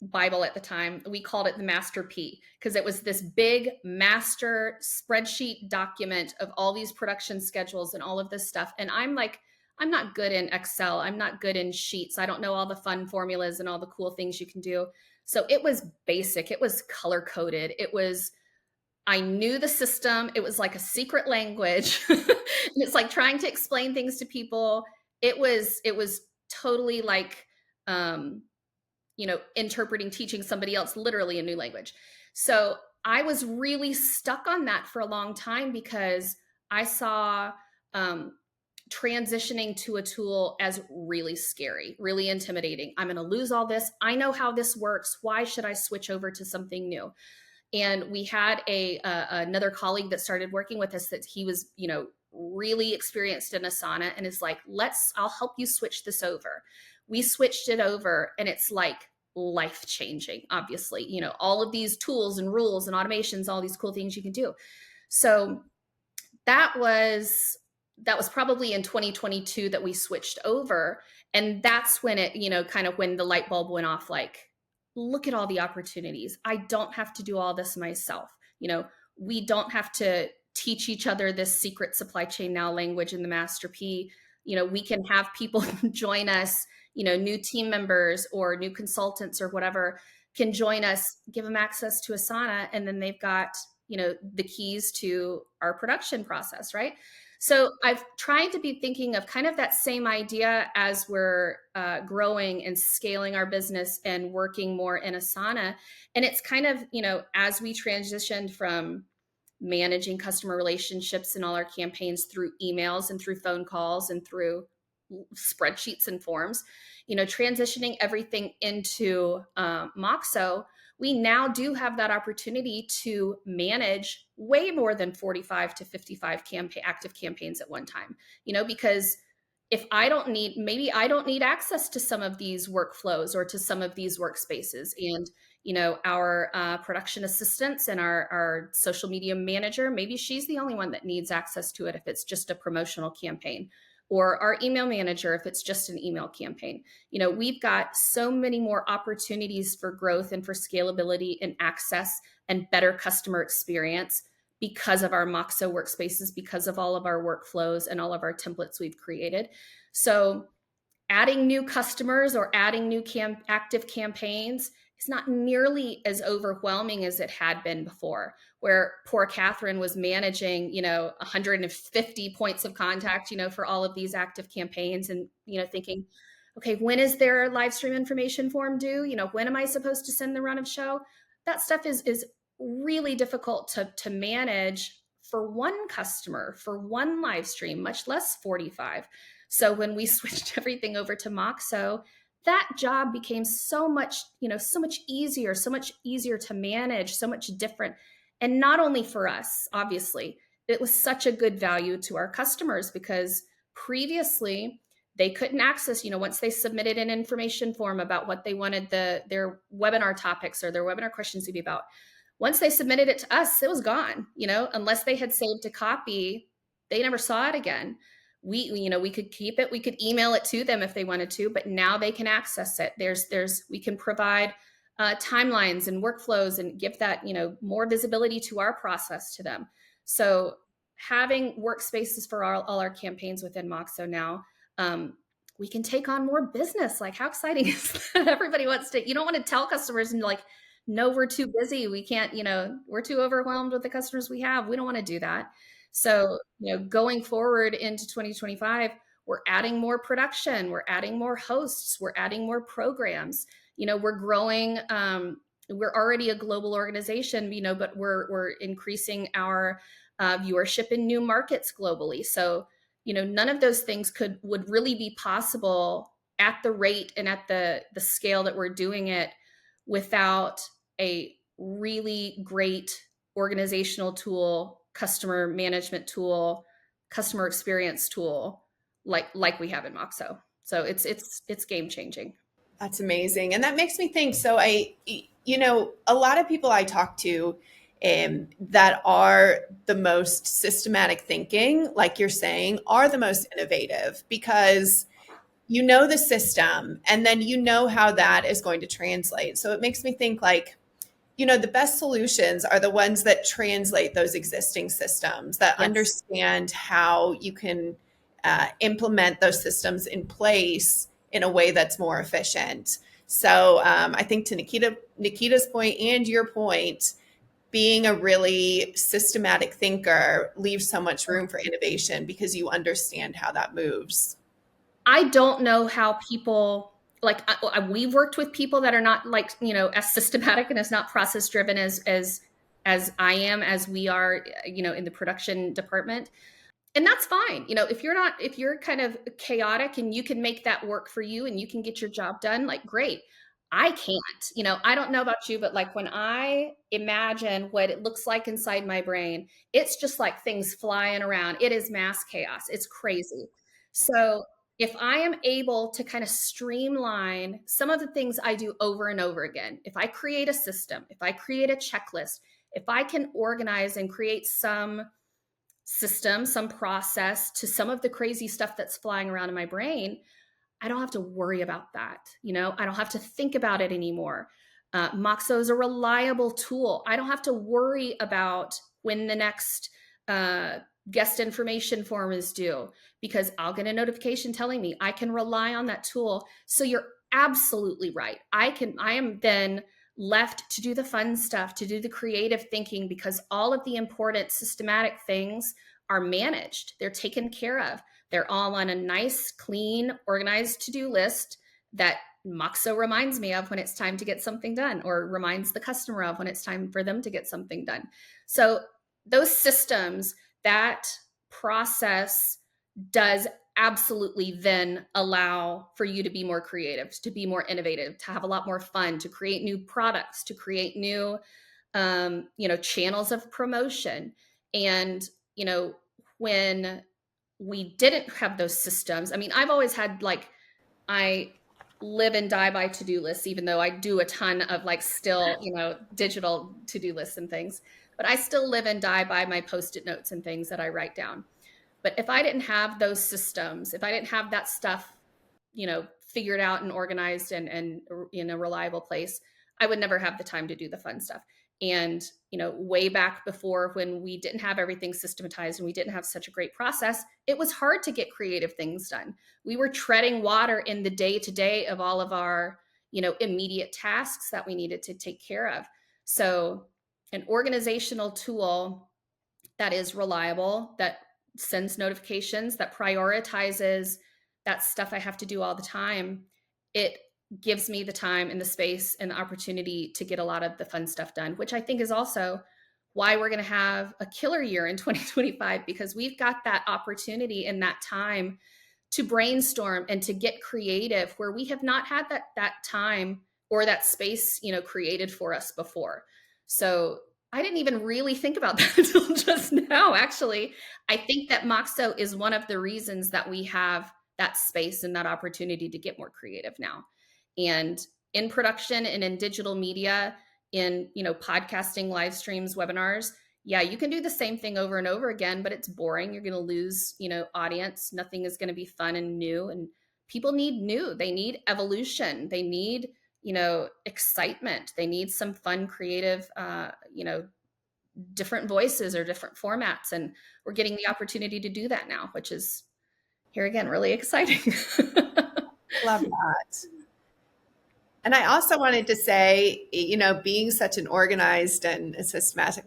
Bible at the time, we called it the Master P, because it was this big master spreadsheet document of all these production schedules and all of this stuff. And I'm like, I'm not good in Excel. I'm not good in sheets. I don't know all the fun formulas and all the cool things you can do. So it was basic. It was color coded. I knew the system. It was like a secret language. And it's like trying to explain things to people. It was totally like, interpreting, teaching somebody else literally a new language. So I was really stuck on that for a long time, because I saw, transitioning to a tool as really scary, really intimidating. I'm going to lose all this. I know how this works. Why should I switch over to something new? And we had another colleague that started working with us that he was, really experienced in Asana, and is like, I'll help you switch this over. We switched it over, and it's like life changing, obviously, all of these tools and rules and automations, all these cool things you can do. So that was probably in 2022 that we switched over. And that's when it, kind of when the light bulb went off, like, look at all the opportunities. I don't have to do all this myself. We don't have to teach each other this secret supply chain now language in the Master P. We can have people join us, new team members or new consultants or whatever can join us, give them access to Asana, and then they've got, the keys to our production process, right? So I've tried to be thinking of kind of that same idea as we're growing and scaling our business and working more in Asana. And it's kind of, as we transitioned from managing customer relationships and all our campaigns through emails and through phone calls and through spreadsheets and forms, transitioning everything into Moxo, we now do have that opportunity to manage way more than 45 to 55 active campaigns at one time, because if maybe I don't need access to some of these workflows or to some of these workspaces. And, our production assistants and our social media manager, maybe she's the only one that needs access to it if it's just a promotional campaign, or our email manager if it's just an email campaign. We've got so many more opportunities for growth and for scalability and access and better customer experience because of our Moxo workspaces, because of all of our workflows and all of our templates we've created. So adding new customers or adding new active campaigns is not nearly as overwhelming as it had been before, where poor Catherine was managing, 150 points of contact, for all of these active campaigns, and, thinking, okay, when is their live stream information form due? When am I supposed to send the run of show? That stuff is really difficult to manage for one customer, for one live stream, much less 45. So when we switched everything over to Moxo, that job became so much easier to manage, so much different. And not only for us, obviously, it was such a good value to our customers, because previously they couldn't access, once they submitted an information form about what they wanted their webinar topics or their webinar questions to be about. Once they submitted it to us, it was gone, unless they had saved a copy, they never saw it again. We could keep it, we could email it to them if they wanted to, but now they can access it. We can provide timelines and workflows and give that, more visibility to our process to them. So having workspaces for all our campaigns within Moxo now we can take on more business. Like, how exciting is that? Everybody wants to, you don't want to tell customers and like, no, we're too busy. We can't, we're too overwhelmed with the customers we have. We don't want to do that. So, going forward into 2025, we're adding more production, we're adding more hosts, we're adding more programs. We're growing. We're already a global organization, but we're increasing our viewership in new markets globally. So, none of those things would really be possible at the rate and at the scale that we're doing it without a really great organizational tool, customer management tool, customer experience tool, like we have in Moxo. So it's game changing. That's amazing. And that makes me think, so a lot of people I talk to that are the most systematic thinking, like you're saying, are the most innovative, because the system and then how that is going to translate. So it makes me think like, the best solutions are the ones that translate those existing systems, that Yes. understand how you can implement those systems in place in a way that's more efficient. So I think to Nikhita's point and your point, being a really systematic thinker leaves so much room for innovation because you understand how that moves. I don't know how people, like, we've worked with people that are not like, as systematic and as not process driven as I am, as we are, in the production department. And that's fine. If you're kind of chaotic and you can make that work for you and you can get your job done, like, great. I can't, I don't know about you, but like when I imagine what it looks like inside my brain, it's just like things flying around. It is mass chaos. It's crazy. So if I am able to kind of streamline some of the things I do over and over again, if I create a system, if I create a checklist, if I can organize and create some system, some process to some of the crazy stuff that's flying around in my brain, I don't have to worry about that. I don't have to think about it anymore. Moxo is a reliable tool. I don't have to worry about when the next guest information form is due, because I'll get a notification telling me. I can rely on that tool. So you're absolutely right. I am then left to do the fun stuff, to do the creative thinking, because all of the important systematic things are managed. They're taken care of. They're all on a nice, clean, organized to-do list that Moxo reminds me of when it's time to get something done, or reminds the customer of when it's time for them to get something done. So those systems, that process does absolutely then allow for you to be more creative, to be more innovative, to have a lot more fun, to create new products, to create new, channels of promotion. And, when we didn't have those systems, I mean, I've always had I live and die by to-do lists, even though I do a ton of still, digital to-do lists and things, but I still live and die by my Post-it notes and things that I write down. But if I didn't have those systems, if I didn't have that stuff, figured out and organized and in a reliable place, I would never have the time to do the fun stuff. And, way back before, when we didn't have everything systematized and we didn't have such a great process, it was hard to get creative things done. We were treading water in the day-to-day of all of our, immediate tasks that we needed to take care of. So an organizational tool that is reliable, that sends notifications, that prioritizes that stuff I have to do all the time, it gives me the time and the space and the opportunity to get a lot of the fun stuff done, which I think is also why we're going to have a killer year in 2025, because we've got that opportunity and that time to brainstorm and to get creative where we have not had that time or that space, created for us before. So I didn't even really think about that until just now, actually. I think that Moxo is one of the reasons that we have that space and that opportunity to get more creative now. And in production and in digital media, in, podcasting, live streams, webinars, yeah, you can do the same thing over and over again, but it's boring. You're going to lose, audience. Nothing is going to be fun and new. And people need new. They need evolution. They need, excitement. They need some fun, creative, different voices or different formats. And we're getting the opportunity to do that now, which is, here again, really exciting. Love that. And I also wanted to say, being such an organized and systematic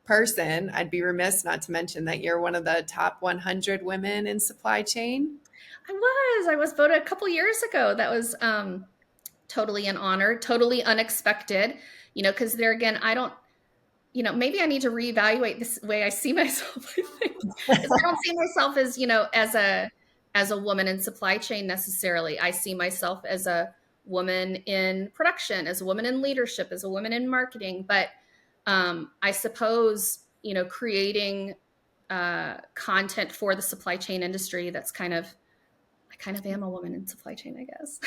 person, I'd be remiss not to mention that you're one of the top 100 women in supply chain. I was voted a couple years ago. That was totally an honor, totally unexpected, because there again, I don't, maybe I need to reevaluate this way I see myself. I think. 'Cause I don't see myself as a woman in supply chain necessarily. I see myself as a woman in production, as a woman in leadership, as a woman in marketing. But I suppose, creating content for the supply chain industry, I kind of am a woman in supply chain, I guess.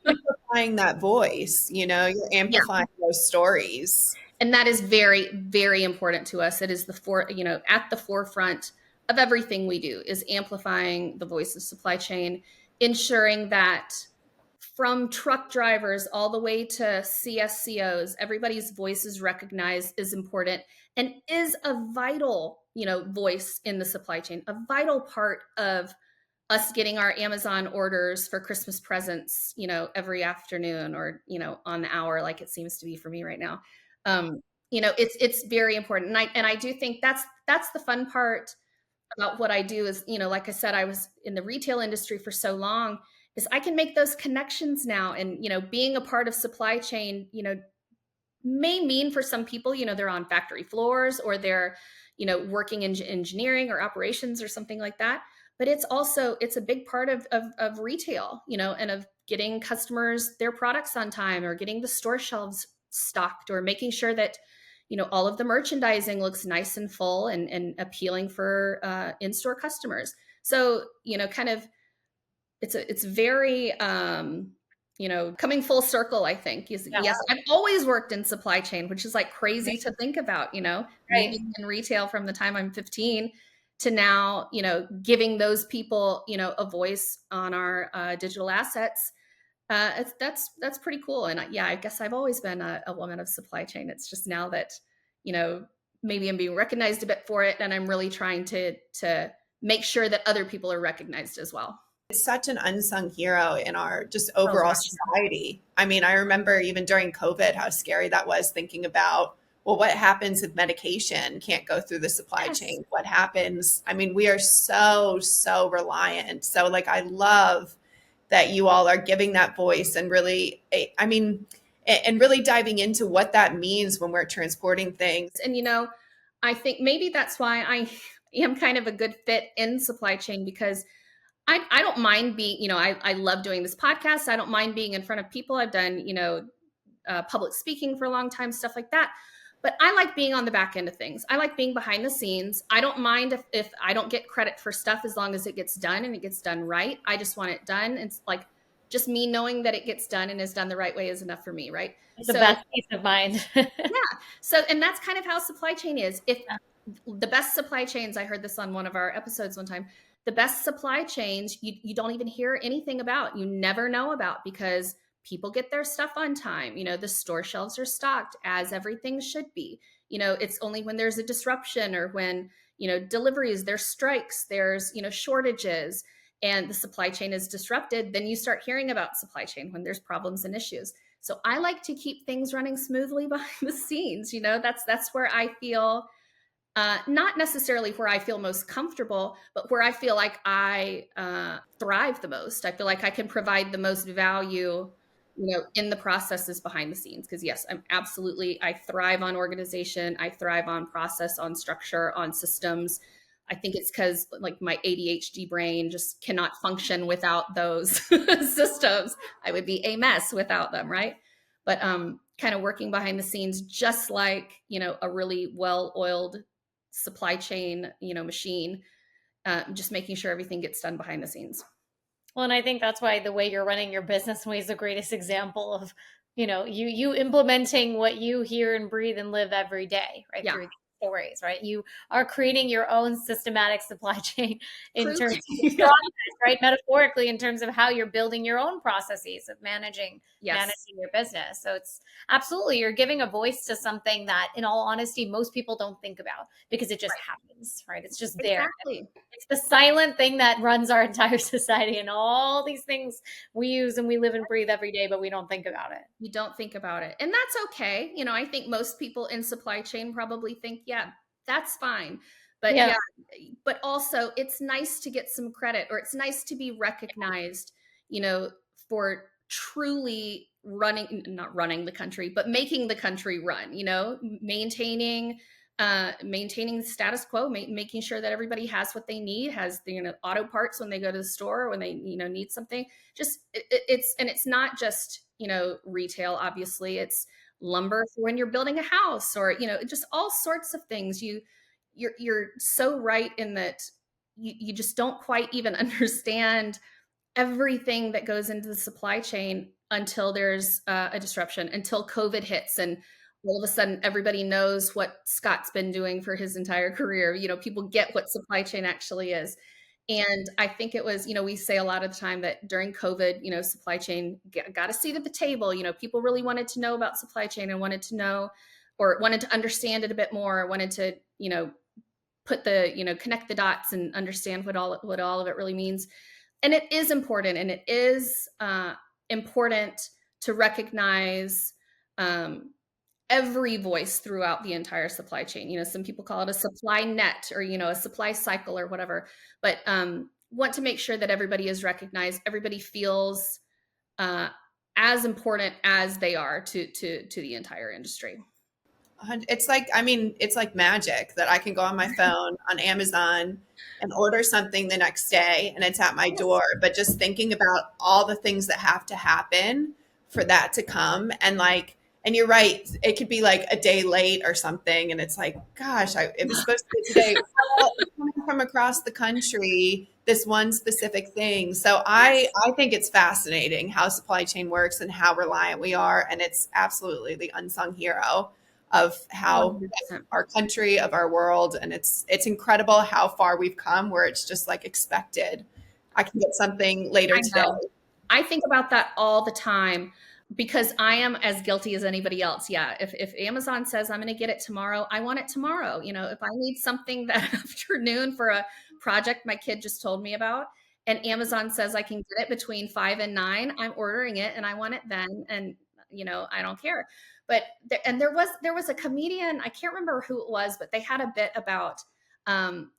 Amplifying that voice, you're amplifying those stories. And that is very, very important to us. It is at the forefront of everything we do, is amplifying the voice of supply chain, ensuring that from truck drivers all the way to CSCOs, everybody's voice is recognized, is important, and is a vital, voice in the supply chain, a vital part of us getting our Amazon orders for Christmas presents, every afternoon or, on the hour, like it seems to be for me right now. It's very important. And I do think that's the fun part about what I do is, like I said, I was in the retail industry for so long, is I can make those connections now. And, being a part of supply chain, may mean for some people, they're on factory floors or they're, working in engineering or operations or something like that. But it's a big part of retail, and of getting customers their products on time, or getting the store shelves stocked, or making sure that, all of the merchandising looks nice and full and appealing for in-store customers. So, kind of, it's very, coming full circle, I think. Yes, I've always worked in supply chain, which is like crazy to think about, being in retail from the time I'm 15 to now, giving those people, a voice on our digital assets. That's pretty cool. And I guess I've always been a woman of supply chain. It's just now that, maybe I'm being recognized a bit for it, and I'm really trying to make sure that other people are recognized as well. It's such an unsung hero in our just overall society. I mean, I remember even during COVID, how scary that was, thinking about, well, what happens if medication can't go through the supply chain? What happens? I mean, we are so reliant. So I love that you all are giving that voice and really, and really diving into what that means when we're transporting things. And, I think maybe that's why I am kind of a good fit in supply chain, because I don't mind being, I love doing this podcast. I don't mind being in front of people. I've done, public speaking for a long time, stuff like that. But I like being on the back end of things. I like being behind the scenes. I don't mind if I don't get credit for stuff, as long as it gets done and it gets done right. I just want it done. It's like, just me knowing that it gets done and is done the right way is enough for me, right? The best peace of mind. So, and that's kind of how supply chain is. If the best supply chains, I heard this on one of our episodes one time, the best supply chains, you don't even hear anything about, you never know about, because people get their stuff on time. The store shelves are stocked as everything should be. It's only when there's a disruption, or when, deliveries, there's strikes, there's, shortages, and the supply chain is disrupted, then you start hearing about supply chain when there's problems and issues. So I like to keep things running smoothly behind the scenes. That's where I feel, not necessarily where I feel most comfortable, but where I feel like I thrive the most. I feel like I can provide the most value, in the processes behind the scenes. Because yes, I thrive on organization. I thrive on process, on structure, on systems. I think it's because my ADHD brain just cannot function without those systems. I would be a mess without them, right? But kind of working behind the scenes, just like, a really well-oiled supply chain, machine, just making sure everything gets done behind the scenes. Well, and I think that's why the way you're running your business is the greatest example of, you implementing what you hear and breathe and live every day, right? Yeah. Through stories, right? You are creating your own systematic supply chain in terms of Yeah. process, right? Metaphorically, in terms of how you're building your own processes of managing your business. So it's absolutely, you're giving a voice to something that, in all honesty, most people don't think about because it just happens, right? It's just there. Exactly. It's the silent thing that runs our entire society, and all these things we use and we live and breathe every day, but we don't think about it. You don't think about it. And that's okay. You know, I think most people in supply chain probably think, yeah, that's fine. But but also it's nice to get some credit, or it's nice to be recognized, you know, for truly not running the country, but making the country run, you know, maintaining the status quo, making sure that everybody has what they need, has the, you know, auto parts when they go to the store, when they, you know, need something. Just it's not just, you know, retail. Obviously, it's lumber for when you're building a house, or, you know, just all sorts of things. You're so right in that you just don't quite even understand everything that goes into the supply chain until there's a disruption, until COVID hits, and all of a sudden everybody knows what Scott's been doing for his entire career. You know, people get what supply chain actually is. And I think it was, you know, we say a lot of the time that during COVID, you know, supply chain got a seat at the table. You know, people really wanted to know about supply chain and wanted to know, or wanted to understand it a bit more, wanted to, you know, connect the dots and understand what all of it really means. And it is important, and it is important to recognize every voice throughout the entire supply chain. You know, some people call it a supply net, or, you know, a supply cycle or whatever, but want to make sure that everybody is recognized, everybody feels as important as they are to the entire industry. It's like, I mean, it's like magic that I can go on my phone on Amazon and order something the next day and it's at my door. But just thinking about all the things that have to happen for that to come, and like, and you're right, it could be like a day late or something, and it's like, gosh, it was supposed to be today. Well, it's coming from across the country, this one specific thing. So I think it's fascinating how supply chain works and how reliant we are, and it's absolutely the unsung hero of how 100%. Our country, of our world. And it's incredible how far we've come, where it's just like expected. I can get something later today. I think about that all the time, because I am as guilty as anybody else. Yeah. If Amazon says I'm going to get it tomorrow, I want it tomorrow. You know, if I need something that afternoon for a project my kid just told me about, and Amazon says I can get it between 5 and 9, I'm ordering it and I want it then. And, you know, I don't care. But there was a comedian, I can't remember who it was, but they had a bit about,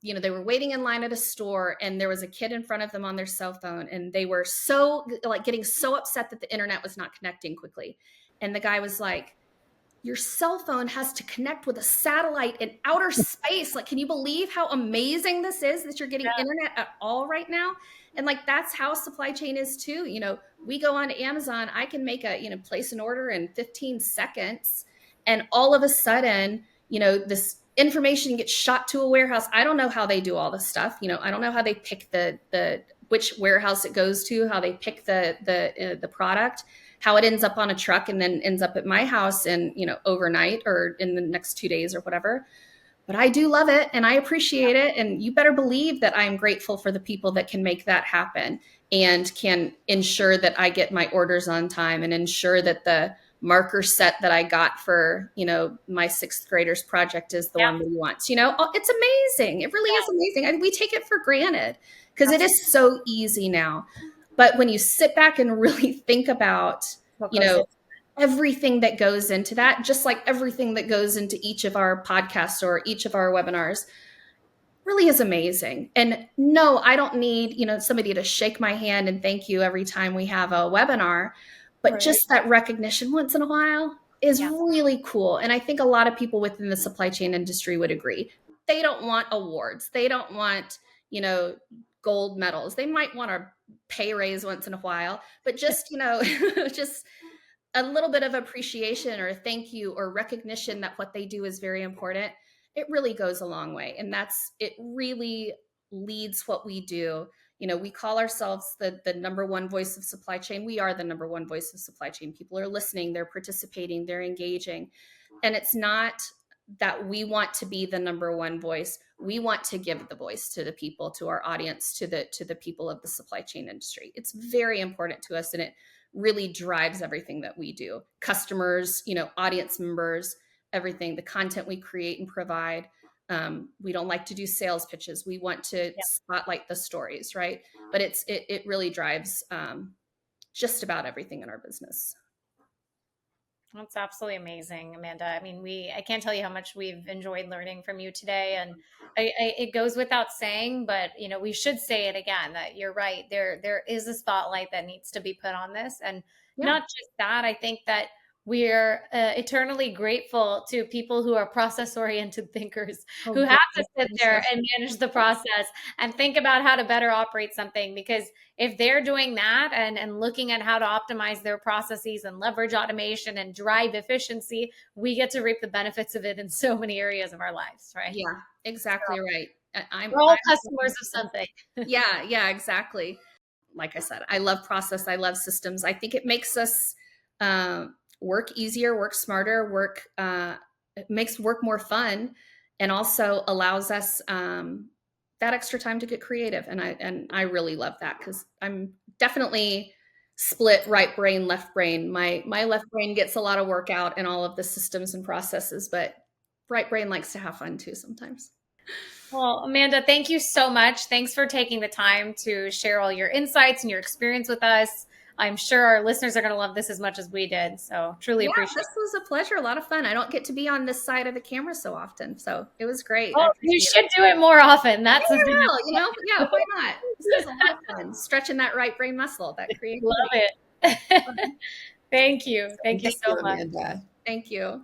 you know, they were waiting in line at a store and there was a kid in front of them on their cell phone, and they were so like getting so upset that the internet was not connecting quickly. And the guy was like, your cell phone has to connect with a satellite in outer space. Like, can you believe how amazing this is that you're getting internet at all right now? And like, that's how supply chain is too. You know, we go on to Amazon, I can make place an order in 15 seconds. And all of a sudden, you know, this information gets shot to a warehouse. I don't know how they do all this stuff. You know, I don't know how they pick which warehouse it goes to, how they pick the product, how it ends up on a truck and then ends up at my house in, you know, overnight or in the next 2 days or whatever. But I do love it and I appreciate it. And you better believe that I'm grateful for the people that can make that happen and can ensure that I get my orders on time and ensure that the marker set that I got for, you know, my 6th graders project is the one that he wants. You know, it's amazing. It really is amazing. We take it for granted because it is so easy now. But when you sit back and really think about, you know, everything that goes into that, just like everything that goes into each of our podcasts or each of our webinars, really is amazing. And no, I don't need, you know, somebody to shake my hand and thank you every time we have a webinar, but just that recognition once in a while is really cool. And I think a lot of people within the supply chain industry would agree. They don't want awards. They don't want, you know, gold medals. They might want a pay raise once in a while, but just, you know, just a little bit of appreciation or thank you or recognition that what they do is very important. It really goes a long way. And it really leads what we do. You know, we call ourselves the number one voice of supply chain. We are the number one voice of supply chain. People are listening, they're participating, they're engaging. And it's not that we want to be the number one voice. We want to give the voice to the people, to our audience, to the people of the supply chain industry. It's very important to us, and it really drives everything that we do. Customers, audience members, everything, the content we create and provide. We don't like to do sales pitches. We want to spotlight the stories, right? But it really drives just about everything in our business. That's absolutely amazing, Amanda. I mean, I can't tell you how much we've enjoyed learning from you today. And it goes without saying, but we should say it again, that you're right. There is a spotlight that needs to be put on this. And not just that, I think that we're eternally grateful to people who are process-oriented thinkers, who have to sit there and manage the process and think about how to better operate something. Because if they're doing that and looking at how to optimize their processes and leverage automation and drive efficiency, we get to reap the benefits of it in so many areas of our lives, right? Yeah, exactly right. We're all customers of something. Yeah, exactly. Like I said, I love process. I love systems. I think it makes us work easier, work smarter, it makes work more fun, and also allows us that extra time to get creative. And I really love that, because I'm definitely split right brain, left brain. My left brain gets a lot of work out in all of the systems and processes, but right brain likes to have fun too sometimes. Well, Amanda, thank you so much. Thanks for taking the time to share all your insights and your experience with us. I'm sure our listeners are going to love this as much as we did. So truly appreciate it. This was a pleasure. A lot of fun. I don't get to be on this side of the camera so often. So it was great. Oh, you should do it more often. That's why not? This is a lot of fun. Stretching that right brain muscle, that creativity. Love it. Thank you. Thank you so much. Amanda. Thank you.